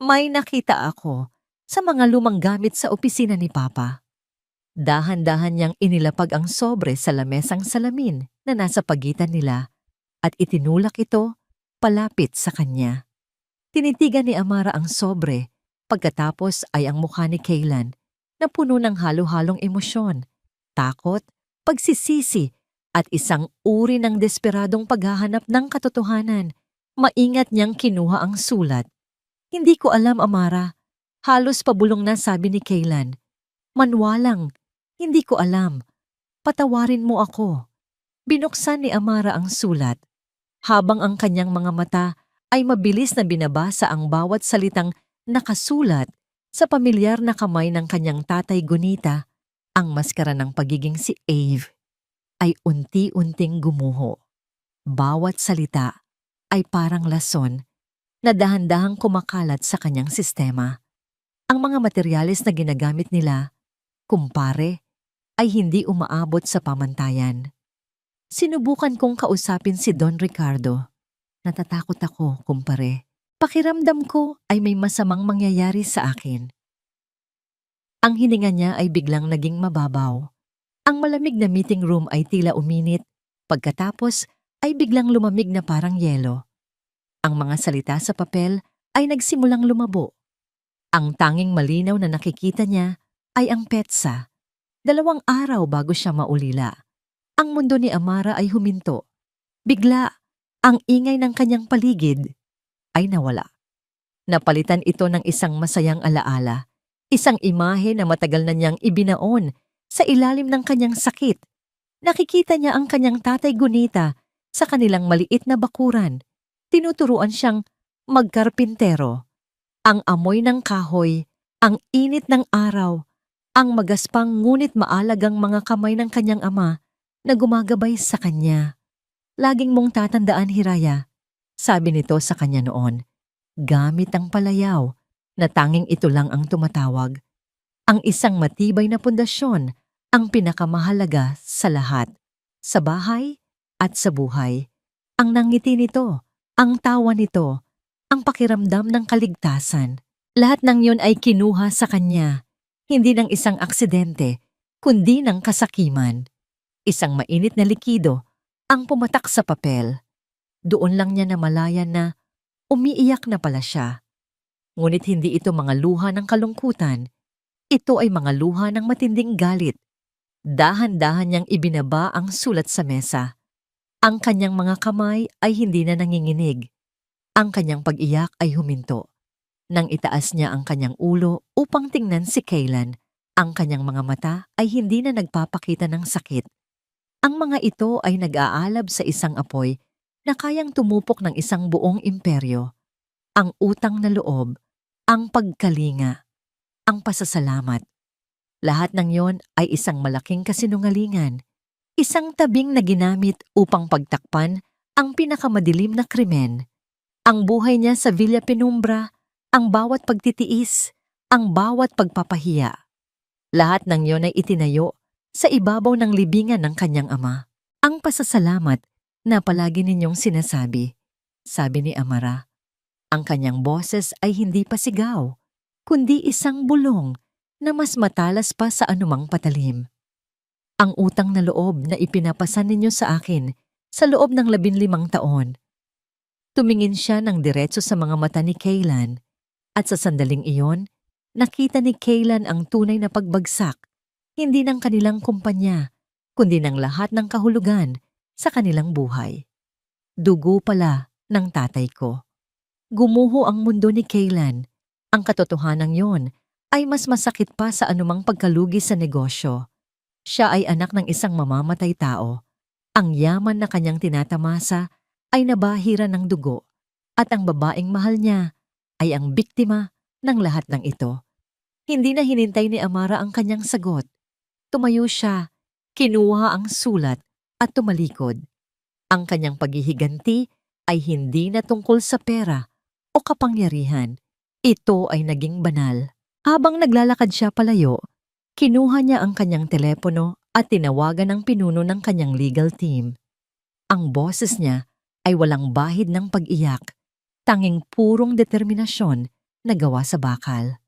nakita ako sa mga lumang gamit sa opisina ni Papa. Dahan-dahan niyang inilapag ang sobre sa lamesang salamin na nasa pagitan nila at itinulak ito palapit sa kanya. Tinitigan ni Amara ang sobre, pagkatapos ay ang mukha ni Kaylan na puno ng halo-halong emosyon, takot, pagsisisi at isang uri ng desperadong paghahanap ng katotohanan. Maingat niyang kinuha ang sulat. Hindi ko alam, Amara. Halos pabulong na sabi ni Kaylan. Manwalang, hindi ko alam. Patawarin mo ako. Binuksan ni Amara ang sulat. Habang ang kanyang mga mata ay mabilis na binabasa ang bawat salitang nakasulat sa pamilyar na kamay ng kanyang tatay Gunita. Ang maskara ng pagiging si Ave ay unti-unting gumuho. Bawat salita ay parang lason na dahan-dahang kumakalat sa kanyang sistema. Ang mga materyales na ginagamit nila, kumpare, ay hindi umaabot sa pamantayan. Sinubukan kong kausapin si Don Ricardo. Natatakot ako, kumpare. Pakiramdam ko ay may masamang mangyayari sa akin. Ang hininga niya ay biglang naging mababaw. Ang malamig na meeting room ay tila uminit, pagkatapos ay biglang lumamig na parang yelo. Ang mga salita sa papel ay nagsimulang lumabo. Ang tanging malinaw na nakikita niya ay ang petsa. 2 araw bago siya maulila. Ang mundo ni Amara ay huminto. Bigla, ang ingay ng kanyang paligid ay nawala. Napalitan ito ng isang masayang alaala, isang imahe na matagal na niyang ibinaon sa ilalim ng kanyang sakit. Nakikita niya ang kanyang tatay Gunita sa kanilang maliit na bakuran. Tinuturuan siyang magkarpintero. Ang amoy ng kahoy, ang init ng araw, ang magaspang ngunit maalagang mga kamay ng kanyang ama na gumagabay sa kanya. Laging mong tatandaan, Hiraya, sabi nito sa kanya noon, gamit ang palayaw na tanging ito lang ang tumatawag. Ang isang matibay na pundasyon ang pinakamahalaga sa lahat, sa bahay at sa buhay. Ang nangiti nito, ang tawa nito, ang pakiramdam ng kaligtasan. Lahat ng yun ay kinuha sa kanya, hindi ng isang aksidente, kundi ng kasakiman. Isang mainit na likido ang pumatak sa papel. Doon lang niya namalayan na umiiyak na pala siya. Ngunit hindi ito mga luha ng kalungkutan. Ito ay mga luha ng matinding galit. Dahan-dahan niyang ibinaba ang sulat sa mesa. Ang kanyang mga kamay ay hindi na nanginginig. Ang kanyang pag-iyak ay huminto. Nang itaas niya ang kanyang ulo upang tingnan si Kaylan, ang kanyang mga mata ay hindi na nagpapakita ng sakit. Ang mga ito ay nag-aalab sa isang apoy na kayang tumupok ng isang buong imperyo. Ang utang na loob, ang pagkalinga, ang pasasalamat. Lahat ng yon ay isang malaking kasinungalingan, isang tabing na ginamit upang pagtakpan ang pinakamadilim na krimen. Ang buhay niya sa Villa Penumbra, ang bawat pagtitiis, ang bawat pagpapahiya. Lahat ng yon ay itinayo sa ibabaw ng libingan ng kanyang ama. Ang pasasalamat na palagi ninyong sinasabi, sabi ni Amara. Ang kanyang boses ay hindi pa sigaw, kundi isang bulong na mas matalas pa sa anumang patalim. Ang utang na loob na ipinapasan ninyo sa akin sa loob ng 15 taon. Tumingin siya ng diretso sa mga mata ni Kaylan. At sa sandaling iyon, nakita ni Kaylan ang tunay na pagbagsak, hindi ng kanilang kumpanya, kundi ng lahat ng kahulugan sa kanilang buhay. Dugo pala ng tatay ko. Gumuho ang mundo ni Kaylan. Ang katotohanan yon ay mas masakit pa sa anumang pagkalugi sa negosyo. Siya ay anak ng isang mamamatay tao. Ang yaman na kanyang tinatamasa ay nabahira ng dugo at ang babaeng mahal niya ay ang biktima ng lahat ng ito. Hindi na hinintay ni Amara ang kanyang sagot. Tumayo siya, kinuha ang sulat at tumalikod. Ang kanyang paghihiganti ay hindi na tungkol sa pera o kapangyarihan. Ito ay naging banal. Habang naglalakad siya palayo, kinuha niya ang kanyang telepono at tinawagan ang pinuno ng kanyang legal team. Ang boses niya ay walang bahid ng pag-iyak, tanging purong determinasyon na gawa sa bakal.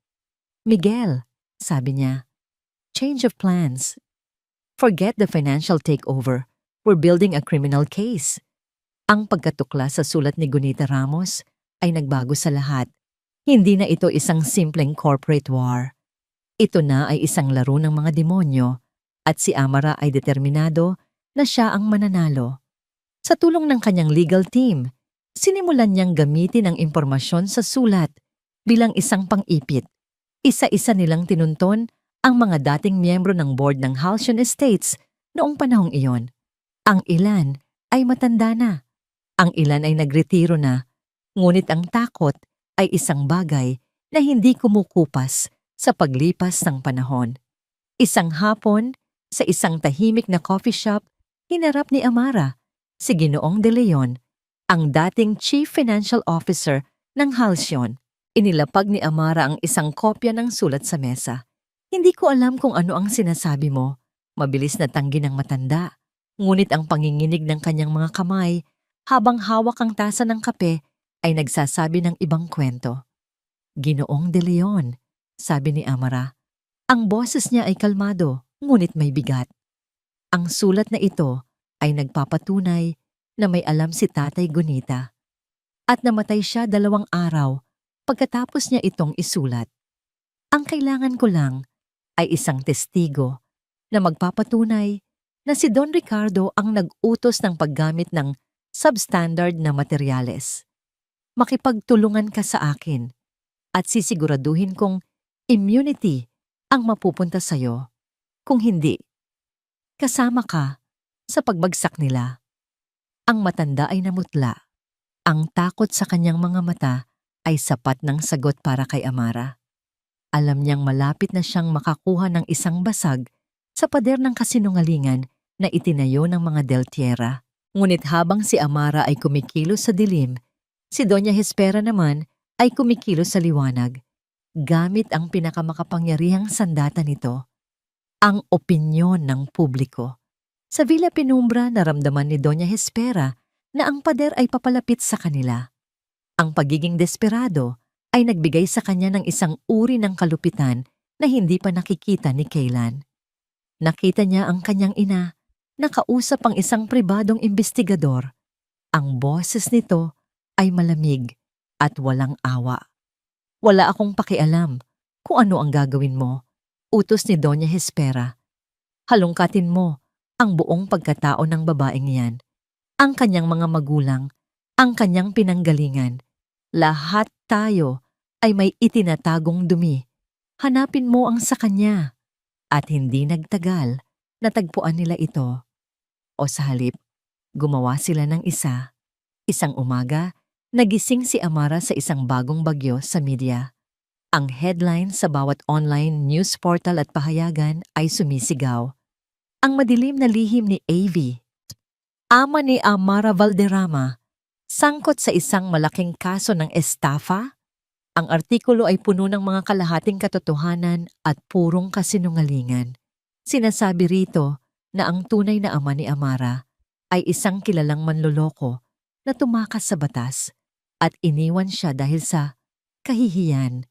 Miguel, sabi niya, change of plans. Forget the financial takeover. We're building a criminal case. Ang pagkatukla sa sulat ni Gunita Ramos ay nagbago sa lahat. Hindi na ito isang simpleng corporate war. Ito na ay isang laro ng mga demonyo at si Amara ay determinado na siya ang mananalo. Sa tulong ng kanyang legal team, sinimulan niyang gamitin ang impormasyon sa sulat bilang isang pang-ipit. Isa-isa nilang tinunton ang mga dating miyembro ng board ng Halcyon Estates noong panahong iyon. Ang ilan ay matanda na. Ang ilan ay nagretiro na. Ngunit ang takot ay isang bagay na hindi kumukupas sa paglipas ng panahon. Isang hapon, sa isang tahimik na coffee shop, hinarap ni Amara si Ginoong De Leon, ang dating Chief Financial Officer ng Halcyon. Inilapag ni Amara ang isang kopya ng sulat sa mesa. Hindi ko alam kung ano ang sinasabi mo. Mabilis na tanggi ng matanda. Ngunit ang panginginig ng kanyang mga kamay habang hawak ang tasa ng kape ay nagsasabi ng ibang kwento. Ginoong De Leon, sabi ni Amara. Ang boses niya ay kalmado, ngunit may bigat. Ang sulat na ito ay nagpapatunay na may alam si Tatay Gunita. At namatay siya 2 araw pagkatapos niya itong isulat. Ang kailangan ko lang ay isang testigo na magpapatunay na si Don Ricardo ang nag-utos ng paggamit ng substandard na materyales. Makipagtulungan ka sa akin at sisiguraduhin kong immunity ang mapupunta sa'yo. Kung hindi, kasama ka sa pagbagsak nila. Ang matanda ay namutla. Ang takot sa kanyang mga mata ay sapat ng sagot para kay Amara. Alam niyang malapit na siyang makakuha ng isang basag sa pader ng kasinungalingan na itinayo ng mga Del Tierra. Ngunit habang si Amara ay kumikilos sa dilim, si Doña Hespera naman ay kumikilos sa liwanag, gamit ang pinakamakapangyarihang sandata nito, ang opinyon ng publiko. Sa Villa Penumbra, naramdaman ni Doña Hespera na ang pader ay papalapit sa kanila. Ang pagiging desperado ay nagbigay sa kanya ng isang uri ng kalupitan na hindi pa nakikita ni Kaylan. Nakita niya ang kanyang ina, nakausap ang isang pribadong investigador. Ang boses nito ay malamig at walang awa. Wala akong pakialam kung ano ang gagawin mo, utos ni Doña Hespera. Halongkatin mo ang buong pagkatao ng babaeng yan, ang kanyang mga magulang, ang kanyang pinanggalingan. Lahat tayo ay may itinatagong dumi. Hanapin mo ang sa kanya. At hindi nagtagal, natagpuan nila ito. O sa halip, gumawa sila ng isa. Isang umaga, nagising si Amara sa isang bagong bagyo sa media. Ang headline sa bawat online news portal at pahayagan ay sumisigaw. Ang madilim na lihim ni AV, ama ni Amara Valderrama, sangkot sa isang malaking kaso ng estafa. Ang artikulo ay puno ng mga kalahating katotohanan at purong kasinungalingan. Sinasabi rito na ang tunay na ama ni Amara ay isang kilalang manloloko na tumakas sa batas at iniwan siya dahil sa kahihiyan.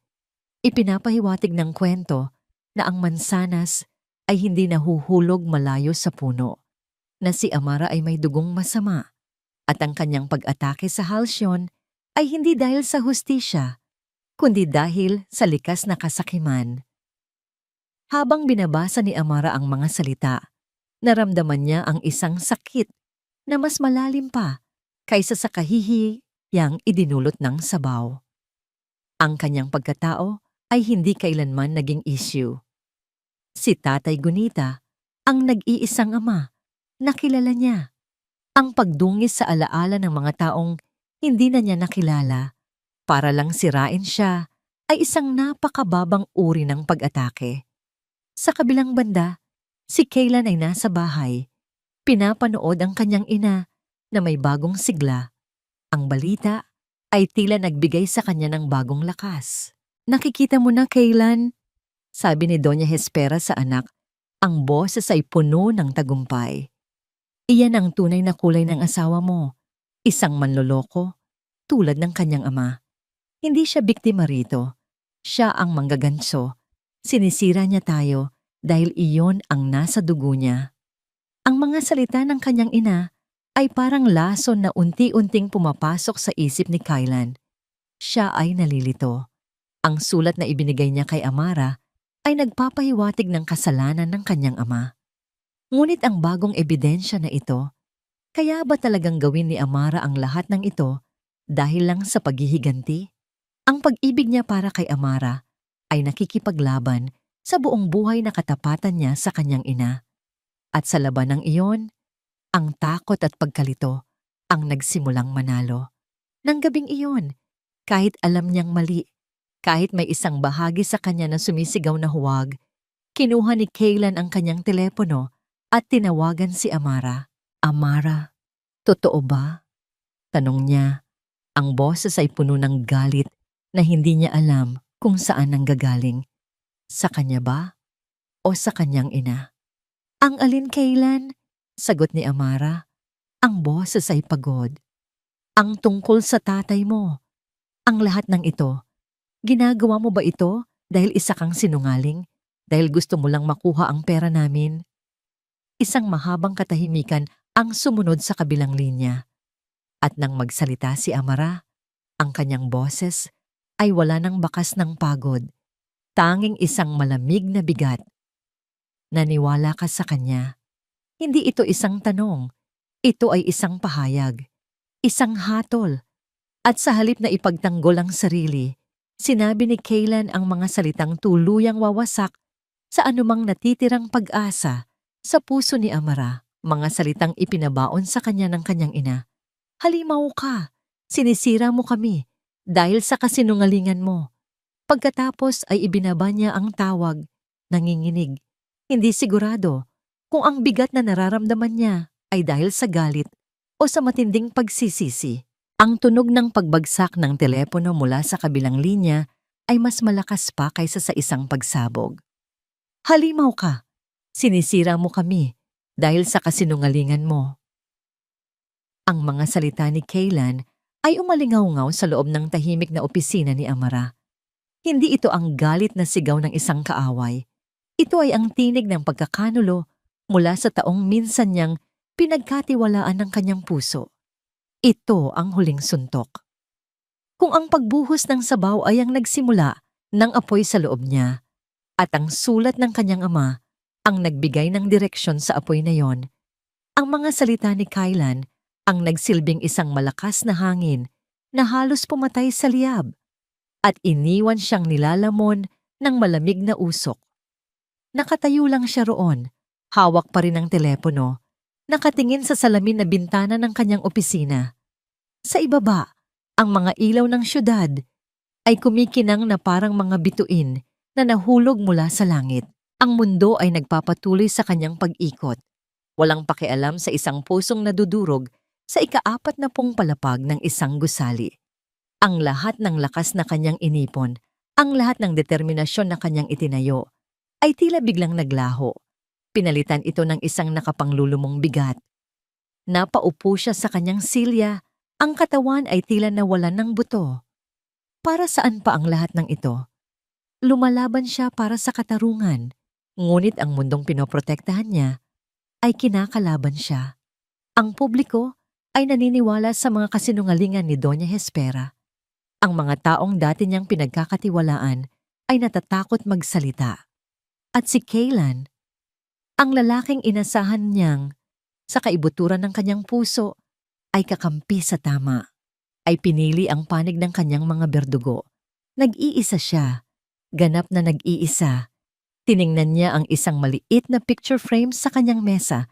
Ipinapahiwatig ng kwento na ang mansanas ay hindi nahuhulog malayo sa puno, na si Amara ay may dugong masama at ang kanyang pag-atake sa Halcyon ay hindi dahil sa hustisya, kundi dahil sa likas na kasakiman. Habang binabasa ni Amara ang mga salita, naramdaman niya ang isang sakit na mas malalim pa kaysa sa kahihiyang idinulot ng sabaw. Ang kanyang pagkatao ay hindi kailanman naging issue. Si Tatay Gunita, ang nag-iisang ama, nakilala niya. Ang pagdungis sa alaala ng mga taong hindi na niya nakilala para lang sirain siya ay isang napakababang uri ng pag-atake. Sa kabilang banda, si Kaylan ay nasa bahay. Pinapanood ang kanyang ina na may bagong sigla. Ang balita ay tila nagbigay sa kanya ng bagong lakas. Nakikita mo na, Kaylan, sabi ni Doña Hespera sa anak, ang boses ay puno ng tagumpay. Iyan ang tunay na kulay ng asawa mo, isang manloloko, tulad ng kanyang ama. Hindi siya biktima rito. Siya ang manggaganso. Sinisira niya tayo dahil iyon ang nasa dugo niya. Ang mga salita ng kanyang ina ay parang lason na unti-unting pumapasok sa isip ni Kaylan. Siya ay nalilito. Ang sulat na ibinigay niya kay Amara ay nagpapahiwatig ng kasalanan ng kanyang ama. Ngunit ang bagong ebidensya na ito, kaya ba talagang gawin ni Amara ang lahat ng ito dahil lang sa paghihiganti? Ang pag-ibig niya para kay Amara ay nakikipaglaban sa buong buhay na katapatan niya sa kanyang ina. At sa labanang iyon, ang takot at pagkalito ang nagsimulang manalo. Nang gabing iyon, kahit alam niyang mali, kahit may isang bahagi sa kanya na sumisigaw na huwag, kinuha ni Kaylan ang kanyang telepono at tinawagan si Amara. Amara, totoo ba? Tanong niya. Ang boses ay puno ng galit na hindi niya alam kung saan nanggagaling. Sa kanya ba o sa kanyang ina? Ang alin, Kaylan? Sagot ni Amara. Ang boses ay pagod. Ang tungkol sa tatay mo. Ang lahat ng ito. Ginagawa mo ba ito dahil isa kang sinungaling? Dahil gusto mo lang makuha ang pera namin? Isang mahabang katahimikan ang sumunod sa kabilang linya. At nang magsalita si Amara, ang kanyang boses ay wala ng bakas ng pagod. Tanging isang malamig na bigat. Naniwala ka sa kanya. Hindi ito isang tanong. Ito ay isang pahayag. Isang hatol. At sa halip na ipagtanggol ang sarili, sinabi ni Kaylan ang mga salitang tuluyang wawasak sa anumang natitirang pag-asa sa puso ni Amara. Mga salitang ipinabaon sa kanya ng kanyang ina. Halimaw ka. Sinisira mo kami dahil sa kasinungalingan mo. Pagkatapos ay ibinaba niya ang tawag, nanginginig. Hindi sigurado kung ang bigat na nararamdaman niya ay dahil sa galit o sa matinding pagsisisi. Ang tunog ng pagbagsak ng telepono mula sa kabilang linya ay mas malakas pa kaysa sa isang pagsabog. Halimaw ka. Sinisira mo kami dahil sa kasinungalingan mo. Ang mga salita ni Kaylan ay umalingaw-ngaw sa loob ng tahimik na opisina ni Amara. Hindi ito ang galit na sigaw ng isang kaaway. Ito ay ang tinig ng pagkakanulo mula sa taong minsan niyang pinagkatiwalaan ng kanyang puso. Ito ang huling suntok. Kung ang pagbuhos ng sabaw ay ang nagsimula ng apoy sa loob niya at ang sulat ng kanyang ama ang nagbigay ng direksyon sa apoy na yon, ang mga salita ni Kaylan ang nagsilbing isang malakas na hangin na halos pumatay sa liyab at iniwan siyang nilalamon ng malamig na usok. Nakatayo lang siya roon, hawak pa rin ang telepono, nakatingin sa salamin na bintana ng kanyang opisina. Sa ibaba, ang mga ilaw ng syudad ay kumikinang na parang mga bituin na nahulog mula sa langit. Ang mundo ay nagpapatuloy sa kanyang pag-ikot. Walang pakialam sa isang pusong nadudurog sa ika-40 palapag ng isang gusali. Ang lahat ng lakas na kanyang inipon, ang lahat ng determinasyon na kanyang itinayo, ay tila biglang naglaho. Pinalitan ito ng isang nakapanglulumong bigat. Napaupo siya sa kanyang silya, ang katawan ay tila nawalan ng buto. Para saan pa ang lahat ng ito? Lumalaban siya para sa katarungan, ngunit ang mundong pinoprotektahan niya ay kinakalaban siya. Ang publiko ay naniniwala sa mga kasinungalingan ni Doña Hespera. Ang mga taong dati niyang pinagkakatiwalaan ay natatakot magsalita. At si Kaylan, ang lalaking inasahan niyang sa kaibuturan ng kanyang puso ay kakampi sa tama, ay pinili ang panig ng kanyang mga berdugo. Nag-iisa siya, ganap na nag-iisa. Tiningnan niya ang isang maliit na picture frame sa kanyang mesa.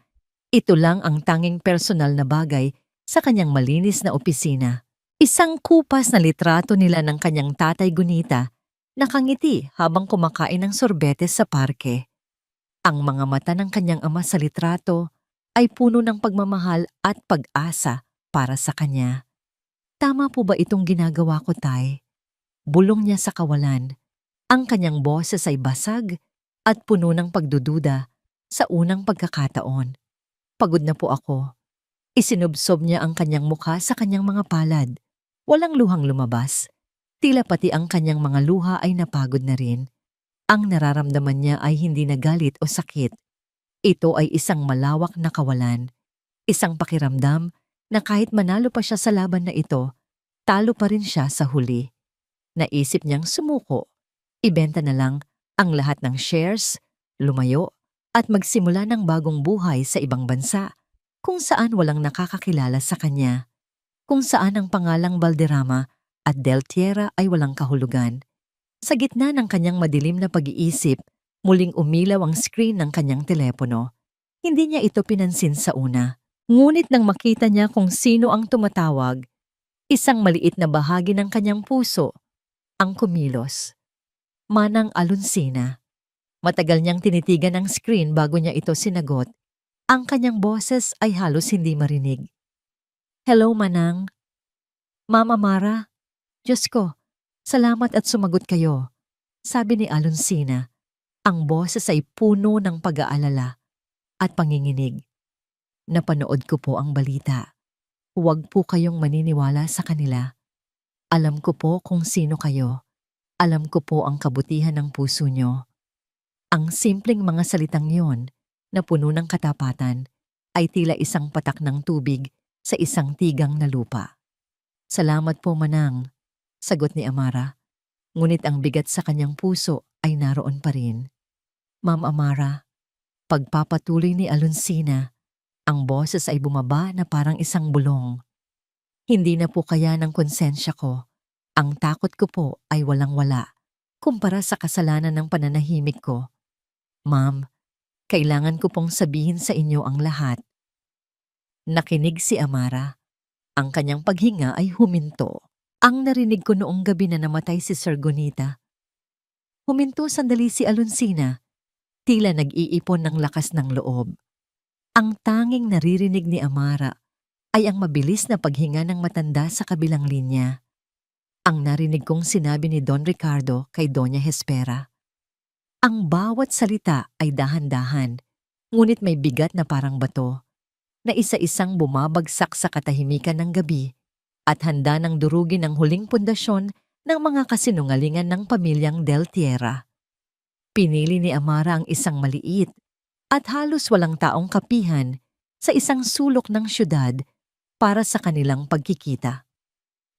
Ito lang ang tanging personal na bagay sa kanyang malinis na opisina. Isang kupas na litrato nila ng kanyang tatay Gunita, nakangiti habang kumakain ng sorbetes sa parke. Ang mga mata ng kanyang ama sa litrato ay puno ng pagmamahal at pag-asa para sa kanya. Tama po ba itong ginagawa ko, Tay? Bulong niya sa kawalan. Ang kanyang boses ay basag at puno ng pagdududa sa unang pagkakataon. Pagod na po ako. Isinubsob niya ang kanyang mukha sa kanyang mga palad. Walang luhang lumabas. Tila pati ang kanyang mga luha ay napagod na rin. Ang nararamdaman niya ay hindi na galit o sakit. Ito ay isang malawak na kawalan. Isang pakiramdam na kahit manalo pa siya sa laban na ito, talo pa rin siya sa huli. Naisip niyang sumuko. Ibenta na lang ang lahat ng shares, lumayo, at magsimula ng bagong buhay sa ibang bansa, kung saan walang nakakakilala sa kanya. Kung saan ang pangalang Valderrama at Del Tierra ay walang kahulugan. Sa gitna ng kanyang madilim na pag-iisip, muling umilaw ang screen ng kanyang telepono. Hindi niya ito pinansin sa una. Ngunit nang makita niya kung sino ang tumatawag, Isang maliit na bahagi ng kanyang puso ang kumilos. Manang Alonsina. Matagal niyang tinitigan ang screen bago niya ito sinagot. Ang kanyang boses ay halos hindi marinig. Hello, Manang. Mama Mara. Diyos ko, salamat at sumagot kayo. Sabi ni Alonsina. Ang boses ay puno ng pag-aalala at panginginig. Napanood ko po ang balita. Huwag po kayong maniniwala sa kanila. Alam ko po kung sino kayo. Alam ko po ang kabutihan ng puso nyo. Ang simpleng mga salitang yon na puno ng katapatan ay tila isang patak ng tubig sa isang tigang na lupa. Salamat po, Manang, sagot ni Amara. Ngunit ang bigat sa kanyang puso ay naroon pa rin. Ma'am Amara, pagpapatuloy ni Alonsina, ang boses ay bumaba na parang isang bulong. Hindi na po kaya ng konsensya ko. Ang takot ko po ay walang-wala kumpara sa kasalanan ng pananahimik ko. Ma'am, kailangan ko pong sabihin sa inyo ang lahat. Nakinig si Amara. Ang kanyang paghinga ay huminto. Ang narinig ko noong gabi na namatay si Sir Gonita. Huminto sandali si Alonsina. Tila nag-iipon ng lakas ng loob. Ang tanging naririnig ni Amara ay ang mabilis na paghinga ng matanda sa kabilang linya. Ang narinig kong sinabi ni Don Ricardo kay Doña Hespera. Ang bawat salita ay dahan-dahan, ngunit may bigat na parang bato, na isa-isang bumabagsak sa katahimikan ng gabi at handa ng durugin ang huling pundasyon ng mga kasinungalingan ng pamilyang Del Tierra. Pinili ni Amara ang isang maliit at halos walang taong kapihan sa isang sulok ng syudad para sa kanilang pagkikita.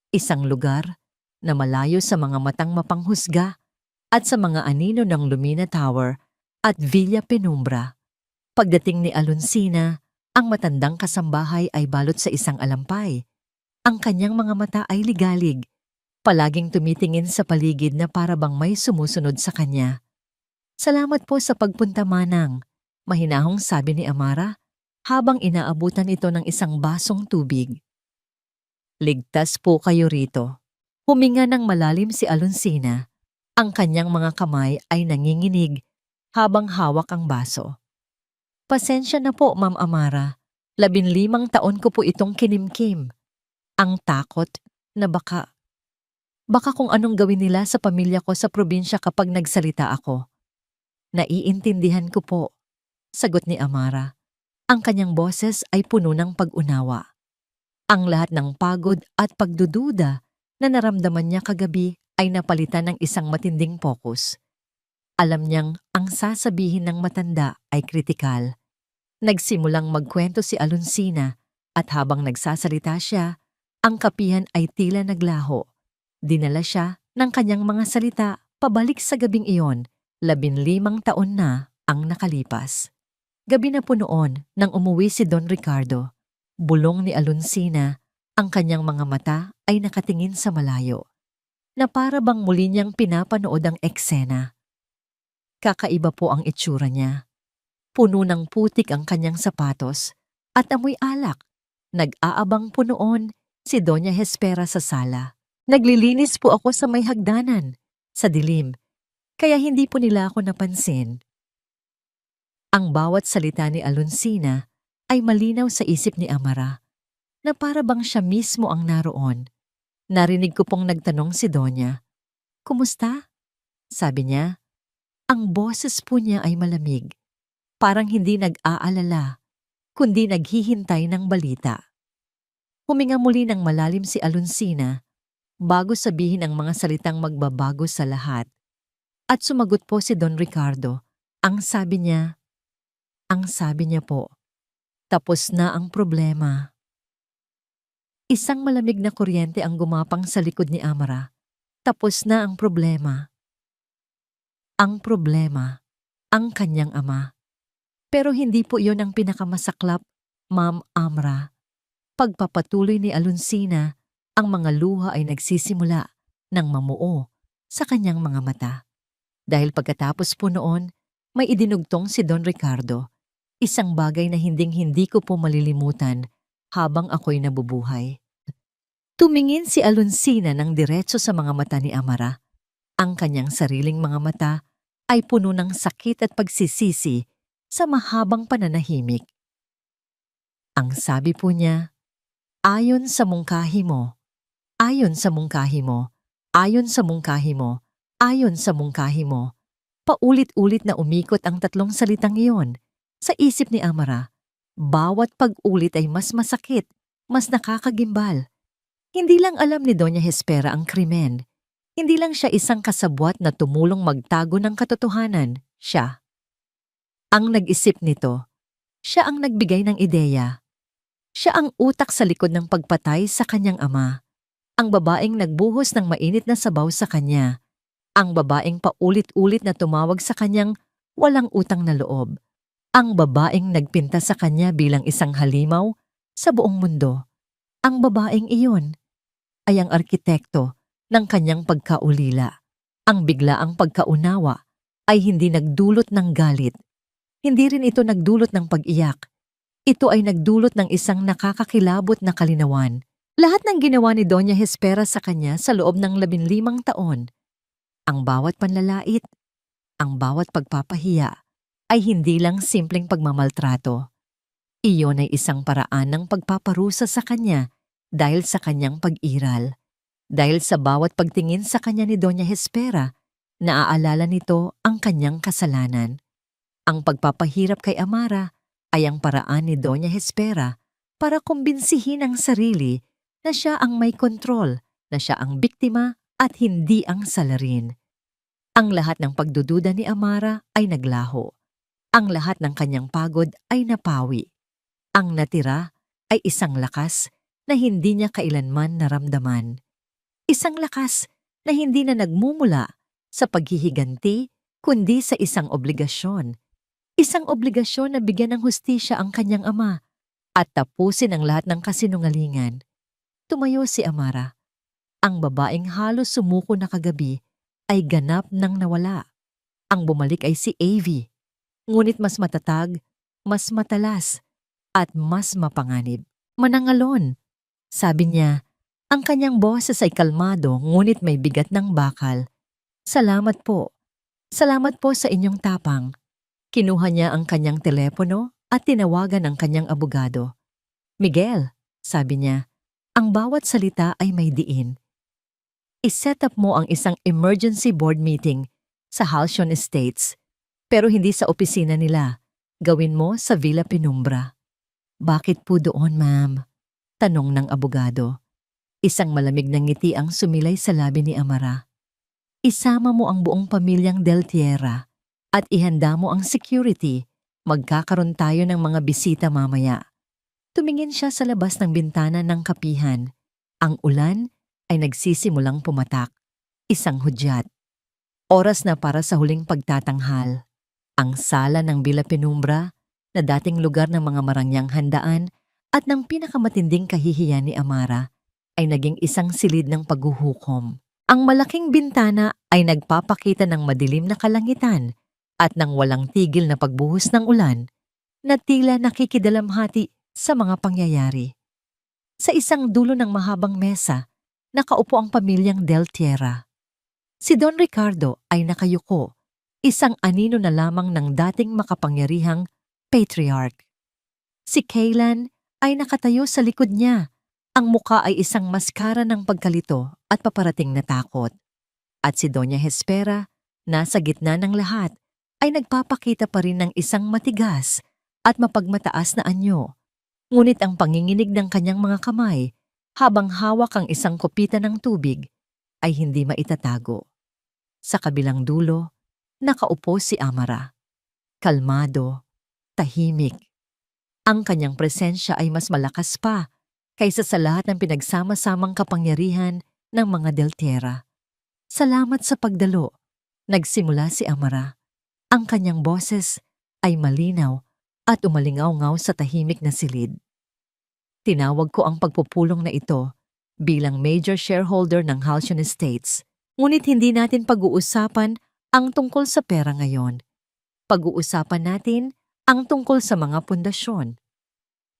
Isang lugar na malayo sa mga matang mapanghusga at sa mga anino ng Lumina Tower at Villa Penumbra. Pagdating ni Alonsina, ang matandang kasambahay ay balot sa isang alampay. Ang kanyang mga mata ay ligalig, palaging tumitingin sa paligid na para bang may sumusunod sa kanya. Salamat po sa pagpunta, Manang, mahinahong sabi ni Amara habang inaabutan ito ng isang basong tubig. Ligtas po kayo rito. Huminga ng malalim si Alonsina. Ang kanyang mga kamay ay nanginginig habang hawak ang baso. Pasensya na po, Ma'am Amara. 15 taon ko po itong kinimkim. Ang takot na baka kung anong gawin nila sa pamilya ko sa probinsya kapag nagsalita ako. Naiintindihan ko po, sagot ni Amara. Ang kanyang boses ay puno ng pag-unawa. Ang lahat ng pagod at pagdududa na naramdaman niya kagabi ay napalitan ng isang matinding focus. Alam niyang ang sasabihin ng matanda ay kritikal. Nagsimulang magkwento si Alonsina at habang nagsasalita siya, ang kapihan ay tila naglaho. Dinala siya ng kanyang mga salita pabalik sa gabing iyon. 15 taon na ang nakalipas. Gabi na po noon nang umuwi si Don Ricardo. Bulong ni Alonsina, ang kanyang mga mata ay nakatingin sa malayo, na para bang muli niyang pinapanood ang eksena. Kakaiba po ang itsura niya. Puno ng putik ang kanyang sapatos at amoy alak. Nag-aabang po noon si Doña Hespera sa sala. Naglilinis po ako sa may hagdanan, sa dilim, kaya hindi po nila ako napansin. Ang bawat salita ni Alonsina ay malinaw sa isip ni Amara, na para bang siya mismo ang naroon. Narinig ko pong nagtanong si Donya. Kumusta? Sabi niya. Ang boses po niya ay malamig. Parang hindi nag-aalala, kundi naghihintay ng balita. Huminga muli ng malalim si Alonsina bago sabihin ang mga salitang magbabago sa lahat. At sumagot po si Don Ricardo. Ang sabi niya po, tapos na ang problema. Isang malamig na kuryente ang gumapang sa likod ni Amara. Tapos na ang problema. Ang problema, ang kanyang ama. Pero hindi po iyon ang pinakamasaklap, Ma'am Amra. Pagpapatuloy ni Alonsina, ang mga luha ay nagsisimula ng mamuo sa kanyang mga mata. Dahil pagkatapos po noon, may idinugtong si Don Ricardo, isang bagay na hinding-hindi ko po malilimutan habang ako'y nabubuhay. Tumingin si Alonsina ng diretso sa mga mata ni Amara. Ang kanyang sariling mga mata ay puno ng sakit at pagsisisi sa mahabang pananahimik. Ang sabi po niya, ayon sa mungkahi mo, ayon sa mungkahi mo, ayon sa mungkahi mo, ayon sa mungkahi mo. Paulit-ulit na umikot ang tatlong salitang iyon sa isip ni Amara. Bawat pag-ulit ay mas masakit, mas nakakagimbal. Hindi lang alam ni Doña Hespera ang krimen. Hindi lang siya isang kasabwat na tumulong magtago ng katotohanan. Siya ang nag-isip nito. Siya ang nagbigay ng ideya. Siya ang utak sa likod ng pagpatay sa kanyang ama. Ang babaeng nagbuhos ng mainit na sabaw sa kanya. Ang babaeng paulit-ulit na tumawag sa kanyang walang utang na loob. Ang babaeng nagpinta sa kanya bilang isang halimaw sa buong mundo. Ang babaeng iyon ay ang arkitekto ng kanyang pagkaulila. Ang biglaang pagkaunawa ay hindi nagdulot ng galit. Hindi rin ito nagdulot ng pag-iyak. Ito ay nagdulot ng isang nakakakilabot na kalinawan. Lahat ng ginawa ni Doña Hespera sa kanya sa loob ng 15 taon. Ang bawat panlalait, ang bawat pagpapahiya ay hindi lang simpleng pagmamaltrato. Iyon ay isang paraan ng pagpaparusa sa kanya dahil sa kanyang pag-iral. Dahil sa bawat pagtingin sa kanya ni Doña Hespera, naaalala nito ang kanyang kasalanan. Ang pagpapahirap kay Amara ay ang paraan ni Doña Hespera para kumbinsihin ang sarili na siya ang may kontrol, na siya ang biktima at hindi ang salarin. Ang lahat ng pagdududa ni Amara ay naglaho. Ang lahat ng kanyang pagod ay napawi. Ang natira ay isang lakas na hindi niya kailanman naramdaman. Isang lakas na hindi na nagmumula sa paghihiganti kundi sa isang obligasyon. Isang obligasyon na bigyan ng hustisya ang kanyang ama at tapusin ang lahat ng kasinungalingan. Tumayo si Amara. Ang babaeng halos sumuko na kagabi ay ganap nang nawala. Ang bumalik ay si Avie, ngunit mas matatag, mas matalas, at mas mapanganib. Manangalon, sabi niya. Ang kanyang boses ay kalmado ngunit may bigat ng bakal. Salamat po. Salamat po sa inyong tapang. Kinuha niya ang kanyang telepono at tinawagan ang kanyang abogado. Miguel, sabi niya, ang bawat salita ay may diin. I-set up mo ang isang emergency board meeting sa Halcyon Estates, pero hindi sa opisina nila. Gawin mo sa Villa Penumbra. Bakit po doon, ma'am? Tanong ng abogado. Isang malamig na ngiti ang sumilay sa labi ni Amara. Isama mo ang buong pamilyang Del Tierra at ihanda mo ang security. Magkakaroon tayo ng mga bisita mamaya. Tumingin siya sa labas ng bintana ng kapihan. Ang ulan ay nagsisimulang pumatak. Isang hudyat. Oras na para sa huling pagtatanghal. Ang sala ng Villa Penumbra, na dating lugar ng mga marangyang handaan at ng pinakamatinding kahihiyan ni Amara, ay naging isang silid ng paghuhukom. Ang malaking bintana ay nagpapakita ng madilim na kalangitan at ng walang tigil na pagbuhos ng ulan na tila nakikidalamhati sa mga pangyayari. Sa isang dulo ng mahabang mesa, nakaupo ang pamilyang Del Tierra. Si Don Ricardo ay nakayuko, isang anino na lamang ng dating makapangyarihang patriarch. Si Kaylan ay nakatayo sa likod niya. Ang muka ay isang maskara ng pagkalito at paparating na takot. At si Doña Hespera, nasa gitna ng lahat, ay nagpapakita pa rin ng isang matigas at mapagmataas na anyo. Ngunit ang panginginig ng kanyang mga kamay, habang hawak ang isang kopita ng tubig, ay hindi maitatago. Sa kabilang dulo, nakaupo si Amara. Kalmado, tahimik. Ang kanyang presensya ay mas malakas pa kaysa sa lahat ng pinagsama-samang kapangyarihan ng mga Del Tierra. Salamat sa pagdalo, nagsimula si Amara. Ang kanyang boses ay malinaw at umalingaw-ngaw sa tahimik na silid. Tinawag ko ang pagpupulong na ito bilang major shareholder ng Halcyon Estates, ngunit hindi natin pag-uusapan ang tungkol sa pera ngayon. Pag-uusapan natin ang tungkol sa mga pundasyon.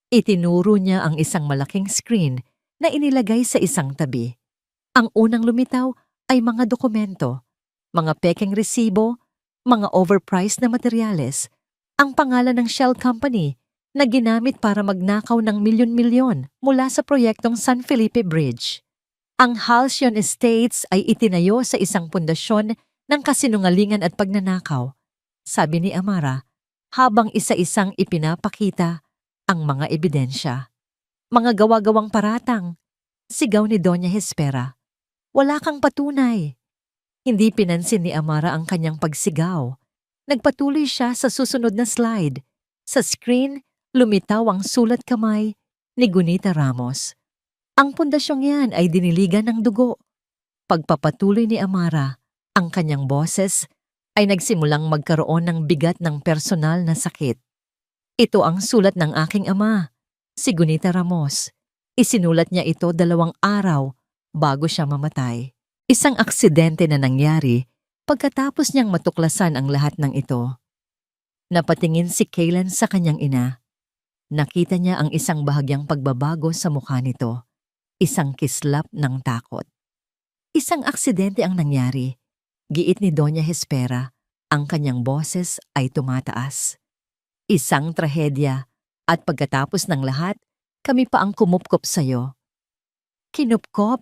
Itinuro niya ang isang malaking screen na inilagay sa isang tabi. Ang unang lumitaw ay mga dokumento, mga pekeng resibo, mga overpriced na materyales, ang pangalan ng shell company na ginamit para magnakaw ng milyon-milyon mula sa proyektong San Felipe Bridge. Ang Halcyon Estates ay itinayo sa isang pundasyon ng kasinungalingan at pagnanakaw, sabi ni Amara, habang isa-isang ipinapakita ang mga ebidensya. Mga gawa-gawang paratang, sigaw ni Doña Hespera. Wala kang patunay. Hindi pinansin ni Amara ang kanyang pagsigaw. Nagpatuloy siya sa susunod na slide. Sa screen, lumitaw ang sulat kamay ni Gunita Ramos. Ang pundasyong yan ay diniligan ng dugo. Pagpapatuloy ni Amara, ang kanyang boses ay nagsimulang magkaroon ng bigat ng personal na sakit. Ito ang sulat ng aking ama, si Gunita Ramos. Isinulat niya ito 2 araw bago siya mamatay. Isang aksidente na nangyari pagkatapos niyang matuklasan ang lahat ng ito. Napatingin si Kaylan sa kanyang ina. Nakita niya ang isang bahagyang pagbabago sa mukha nito. Isang kislap ng takot. Isang aksidente ang nangyari. Giit ni Doña Hespera, ang kanyang boses ay tumataas. Isang trahedya at pagkatapos ng lahat, kami pa ang kumupkop sa'yo. Kinupkop?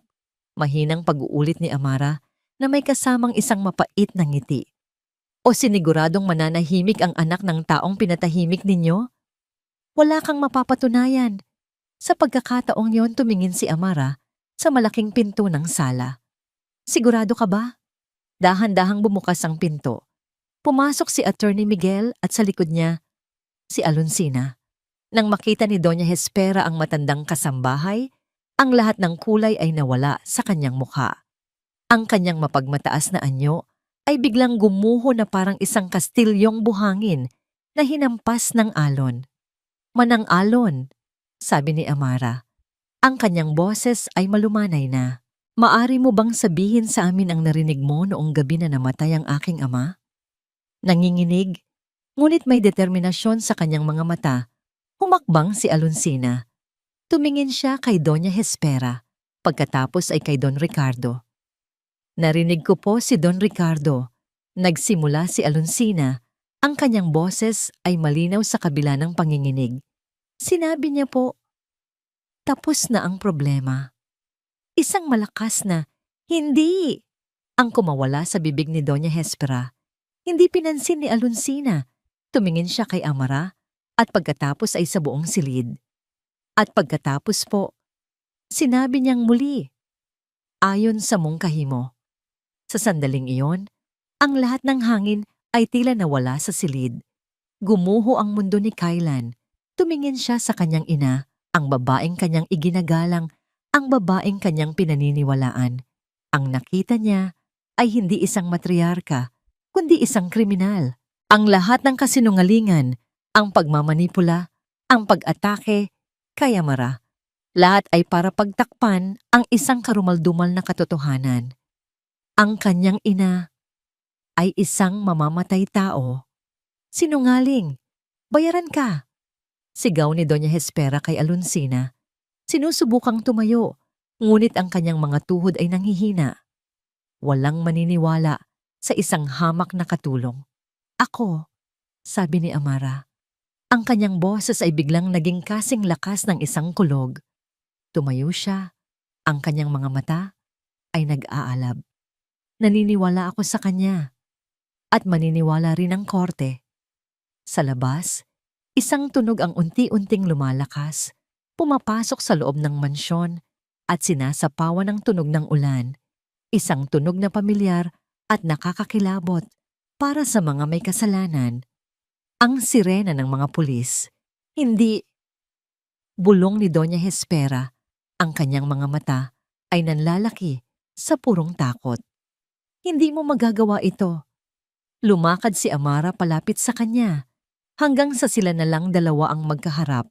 Mahinang pag-uulit ni Amara na may kasamang isang mapait na ngiti. O siniguradong mananahimik ang anak ng taong pinatahimik ninyo? Wala kang mapapatunayan. Sa pagkakataong yon tumingin si Amara sa malaking pinto ng sala. Sigurado ka ba? Dahan-dahang bumukas ang pinto. Pumasok si Attorney Miguel at sa likod niya, si Alonsina. Nang makita ni Doña Hespera ang matandang kasambahay, ang lahat ng kulay ay nawala sa kanyang mukha. Ang kanyang mapagmataas na anyo ay biglang gumuho na parang isang kastilyong buhangin na hinampas ng alon. Manang alon, sabi ni Amara. Ang kanyang boses ay malumanay na. Maari mo bang sabihin sa amin ang narinig mo noong gabi na namatay ang aking ama? Nanginginig, ngunit may determinasyon sa kanyang mga mata. Humakbang si Alonsina. Tumingin siya kay Doña Hespera, pagkatapos ay kay Don Ricardo. Narinig ko po si Don Ricardo. Nagsimula si Alonsina. Ang kanyang boses ay malinaw sa kabila ng panginginig. Sinabi niya po, tapos na ang problema. Isang malakas na, hindi! Ang kumawala sa bibig ni Doña Hespera. Hindi pinansin ni Alonsina. Tumingin siya kay Amara at pagkatapos ay sa buong silid. At pagkatapos po, sinabi niyang muli, ayon sa mungkahi mo. Sa sandaling iyon, ang lahat ng hangin ay tila nawala sa silid. Gumuho ang mundo ni Kaylan. Tumingin siya sa kanyang ina, ang babaeng kanyang iginagalang, ang babaeng kanyang pinaniniwalaan. Ang nakita niya ay hindi isang matriarka, kundi isang kriminal. Ang lahat ng kasinungalingan, ang pagmamanipula, ang pag-atake, kay Amara. Lahat ay para pagtakpan ang isang karumaldumal na katotohanan. Ang kanyang ina ay isang mamamatay tao. Sinungaling, bayaran ka. Sigaw ni Doña Hespera kay Alonsina. Sinusubukang tumayo, ngunit ang kanyang mga tuhod ay nanghihina. Walang maniniwala sa isang hamak na katulong. Ako, sabi ni Amara. Ang kanyang boses ay biglang naging kasing lakas ng isang kulog. Tumayo siya. Ang kanyang mga mata ay nag-aalab. Naniniwala ako sa kanya. At maniniwala rin ang korte. Sa labas, isang tunog ang unti-unting lumalakas, pumapasok sa loob ng mansyon at sinasapawan ng tunog ng ulan. Isang tunog na pamilyar at nakakakilabot para sa mga may kasalanan. Ang sirena ng mga pulis. Hindi. Bulong ni Doña Hespera. Ang kanyang mga mata ay nanlalaki sa purong takot. Hindi mo magagawa ito. Lumakad si Amara palapit sa kanya. Hanggang sa sila na lang dalawa ang magkaharap.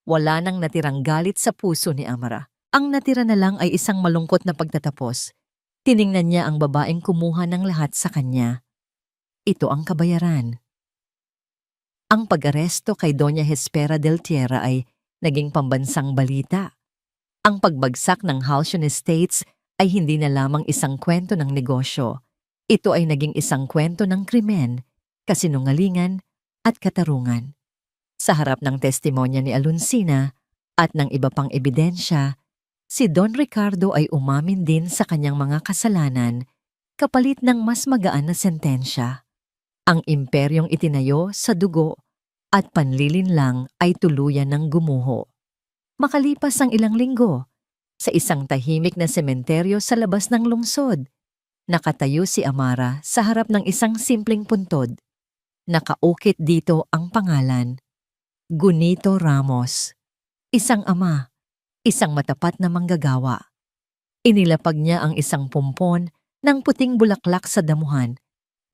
Wala nang natirang galit sa puso ni Amara. Ang natira na lang ay isang malungkot na pagtatapos. Tiningnan niya ang babaeng kumuha ng lahat sa kanya. Ito ang kabayaran. Ang pag-aresto kay Doña Hespera del Tierra ay naging pambansang balita. Ang pagbagsak ng Halcyon Estates ay hindi na lamang isang kwento ng negosyo. Ito ay naging isang kwento ng krimen, kasinungalingan at katarungan. Sa harap ng testimonya ni Aluncina at ng iba pang ebidensya, si Don Ricardo ay umamin din sa kanyang mga kasalanan kapalit ng mas magaan na sentensya. Ang imperyong itinayo sa dugo at panlilinlang ay tuluyan ng gumuho. Makalipas ang ilang linggo, sa isang tahimik na sementeryo sa labas ng lungsod, nakatayo si Amara sa harap ng isang simpleng puntod. Nakaukit dito ang pangalan, Gunito Ramos. Isang ama, isang matapat na manggagawa. Inilapag niya ang isang pumpon ng puting bulaklak sa damuhan.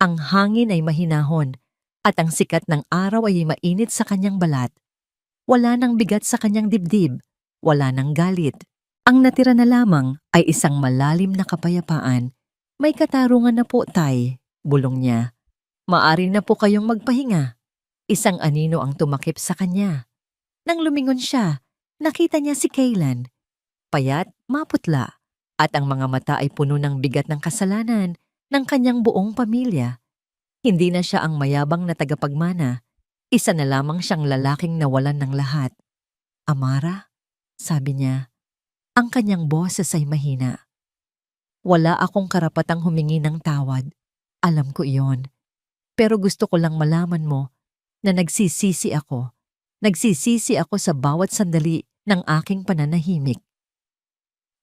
Ang hangin ay mahinahon at ang sikat ng araw ay mainit sa kanyang balat. Wala nang bigat sa kanyang dibdib, wala nang galit. Ang natira na lamang ay isang malalim na kapayapaan. May katarungan na po, Tay, bulong niya. Maari na po kayong magpahinga. Isang anino ang tumakip sa kanya. Nang lumingon siya, nakita niya si Kaylan. Payat, maputla, at ang mga mata ay puno ng bigat ng kasalanan ng kanyang buong pamilya. Hindi na siya ang mayabang na tagapagmana. Isa na lamang siyang lalaking nawalan ng lahat. Amara, sabi niya. Ang kanyang boses ay mahina. Wala akong karapatang humingi ng tawad. Alam ko iyon. Pero gusto ko lang malaman mo na nagsisisi ako. Nagsisisi ako sa bawat sandali ng aking pananahimik.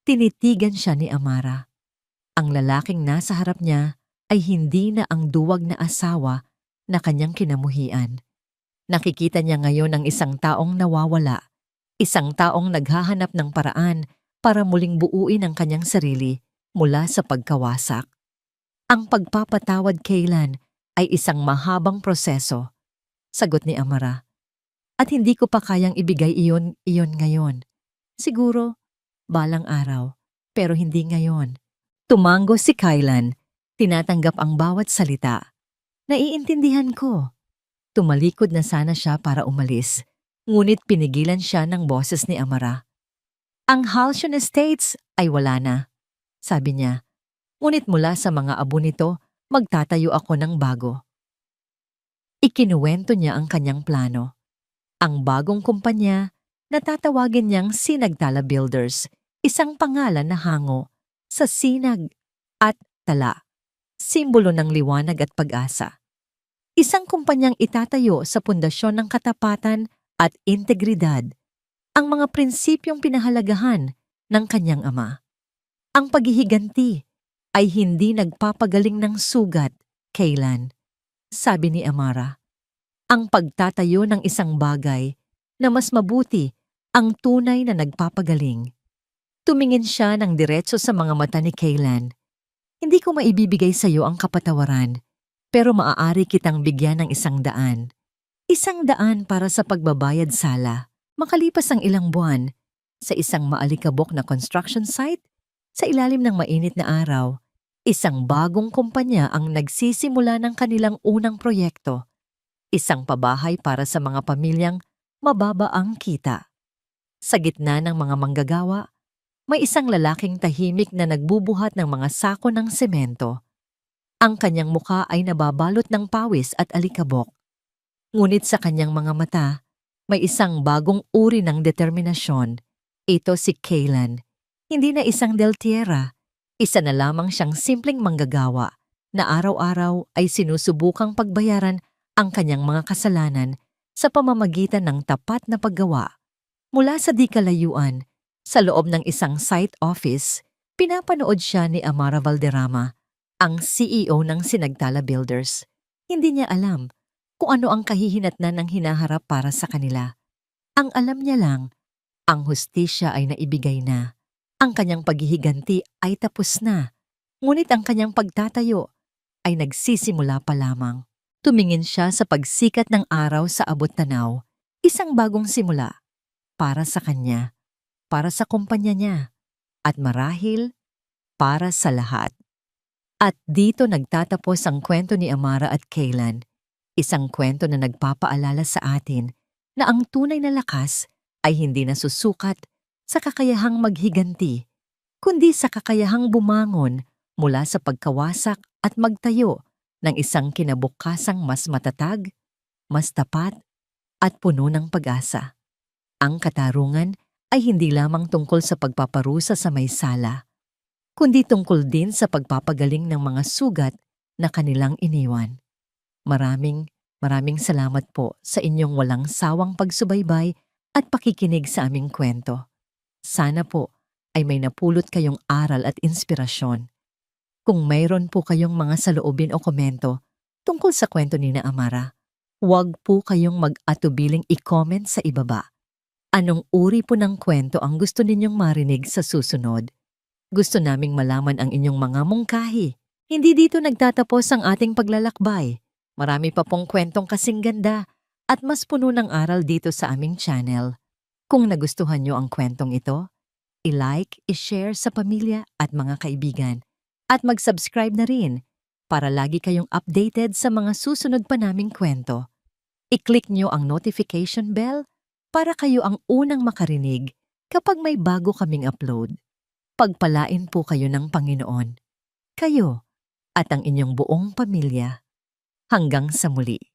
Tinitigan siya ni Amara. Ang lalaking nasa harap niya ay hindi na ang duwag na asawa na kanyang kinamuhian. Nakikita niya ngayon ang isang taong nawawala, isang taong naghahanap ng paraan para muling buuin ang kanyang sarili mula sa pagkawasak. Ang pagpapatawad, Kaylan, ay isang mahabang proseso, sagot ni Amara. At hindi ko pa kayang ibigay iyon ngayon. Siguro, balang araw, pero hindi ngayon. Tumango si Kaylan, tinatanggap ang bawat salita. Naiintindihan ko. Tumalikod na sana siya para umalis, ngunit pinigilan siya ng boses ni Amara. Ang Halcyon Estates ay wala na, sabi niya. Ngunit mula sa mga abo nito, magtatayo ako ng bago. Ikinuwento niya ang kanyang plano. Ang bagong kumpanya na tatawagin niyang Sinagtala Builders, isang pangalan na hango sa sinag at tala, simbolo ng liwanag at pag-asa. Isang kumpanyang itatayo sa pundasyon ng katapatan at integridad, ang mga prinsipyong pinahalagahan ng kanyang ama. Ang paghihiganti ay hindi nagpapagaling ng sugat, Kaylan, sabi ni Amara. Ang pagtatayo ng isang bagay na mas mabuti ang tunay na nagpapagaling. Tumingin siya ng diretso sa mga mata ni Kaylan. Hindi ko maibibigay sa iyo ang kapatawaran, pero maaari kitang bigyan ng 100. 100 para sa pagbabayad sala. Makalipas ang ilang buwan, sa isang maalikabok na construction site, sa ilalim ng mainit na araw, isang bagong kumpanya ang nagsisimula ng kanilang unang proyekto. Isang pabahay para sa mga pamilyang mababa ang kita. Sa gitna ng mga manggagawa, may isang lalaking tahimik na nagbubuhat ng mga sako ng semento. Ang kanyang mukha ay nababalot ng pawis at alikabok. Ngunit sa kanyang mga mata, may isang bagong uri ng determinasyon. Ito si Kaylan. Hindi na isang Del Tierra. Isa na lamang siyang simpleng manggagawa na araw-araw ay sinusubukang pagbayaran ang kanyang mga kasalanan sa pamamagitan ng tapat na paggawa. Mula sa di kalayuan, sa loob ng isang site office, pinapanood siya ni Amara Valderrama, ang CEO ng Sinagtala Builders. Hindi niya alam kung ano ang kahihinatnan ng hinaharap para sa kanila. Ang alam niya lang, ang hustisya ay naibigay na. Ang kanyang paghihiganti ay tapos na. Ngunit ang kanyang pagtatayo ay nagsisimula pa lamang. Tumingin siya sa pagsikat ng araw sa abot-tanaw, isang bagong simula para sa kanya, para sa kumpanya niya, at marahil para sa lahat. At dito nagtatapos ang kwento ni Amara at Kaylan, isang kwento na nagpapaalala sa atin na ang tunay na lakas ay hindi nasusukat sa kakayahang maghiganti, kundi sa kakayahang bumangon mula sa pagkawasak at magtayo ng isang kinabukasang mas matatag, mas tapat, at puno ng pag-asa. Ang katarungan ay hindi lamang tungkol sa pagpaparusa sa may sala, kundi tungkol din sa pagpapagaling ng mga sugat na kanilang iniwan. Maraming salamat po sa inyong walang sawang pagsubaybay at pakikinig sa aming kwento. Sana po ay may napulot kayong aral at inspirasyon. Kung mayroon po kayong mga saloobin o komento tungkol sa kwento ni na Amara, huwag po kayong mag-atubiling i-comment sa ibaba. Anong uri po ng kwento ang gusto ninyong marinig sa susunod? Gusto naming malaman ang inyong mga mungkahi. Hindi dito nagtatapos ang ating paglalakbay. Marami pa pong kwentong kasing ganda at mas puno ng aral dito sa aming channel. Kung nagustuhan nyo ang kwentong ito, i-like, i-share sa pamilya at mga kaibigan at mag-subscribe na rin para lagi kayong updated sa mga susunod pa naming kwento. I-click nyo ang notification bell para kayo ang unang makarinig kapag may bago kaming upload. Pagpalain po kayo ng Panginoon, kayo at ang inyong buong pamilya. Hanggang sa muli.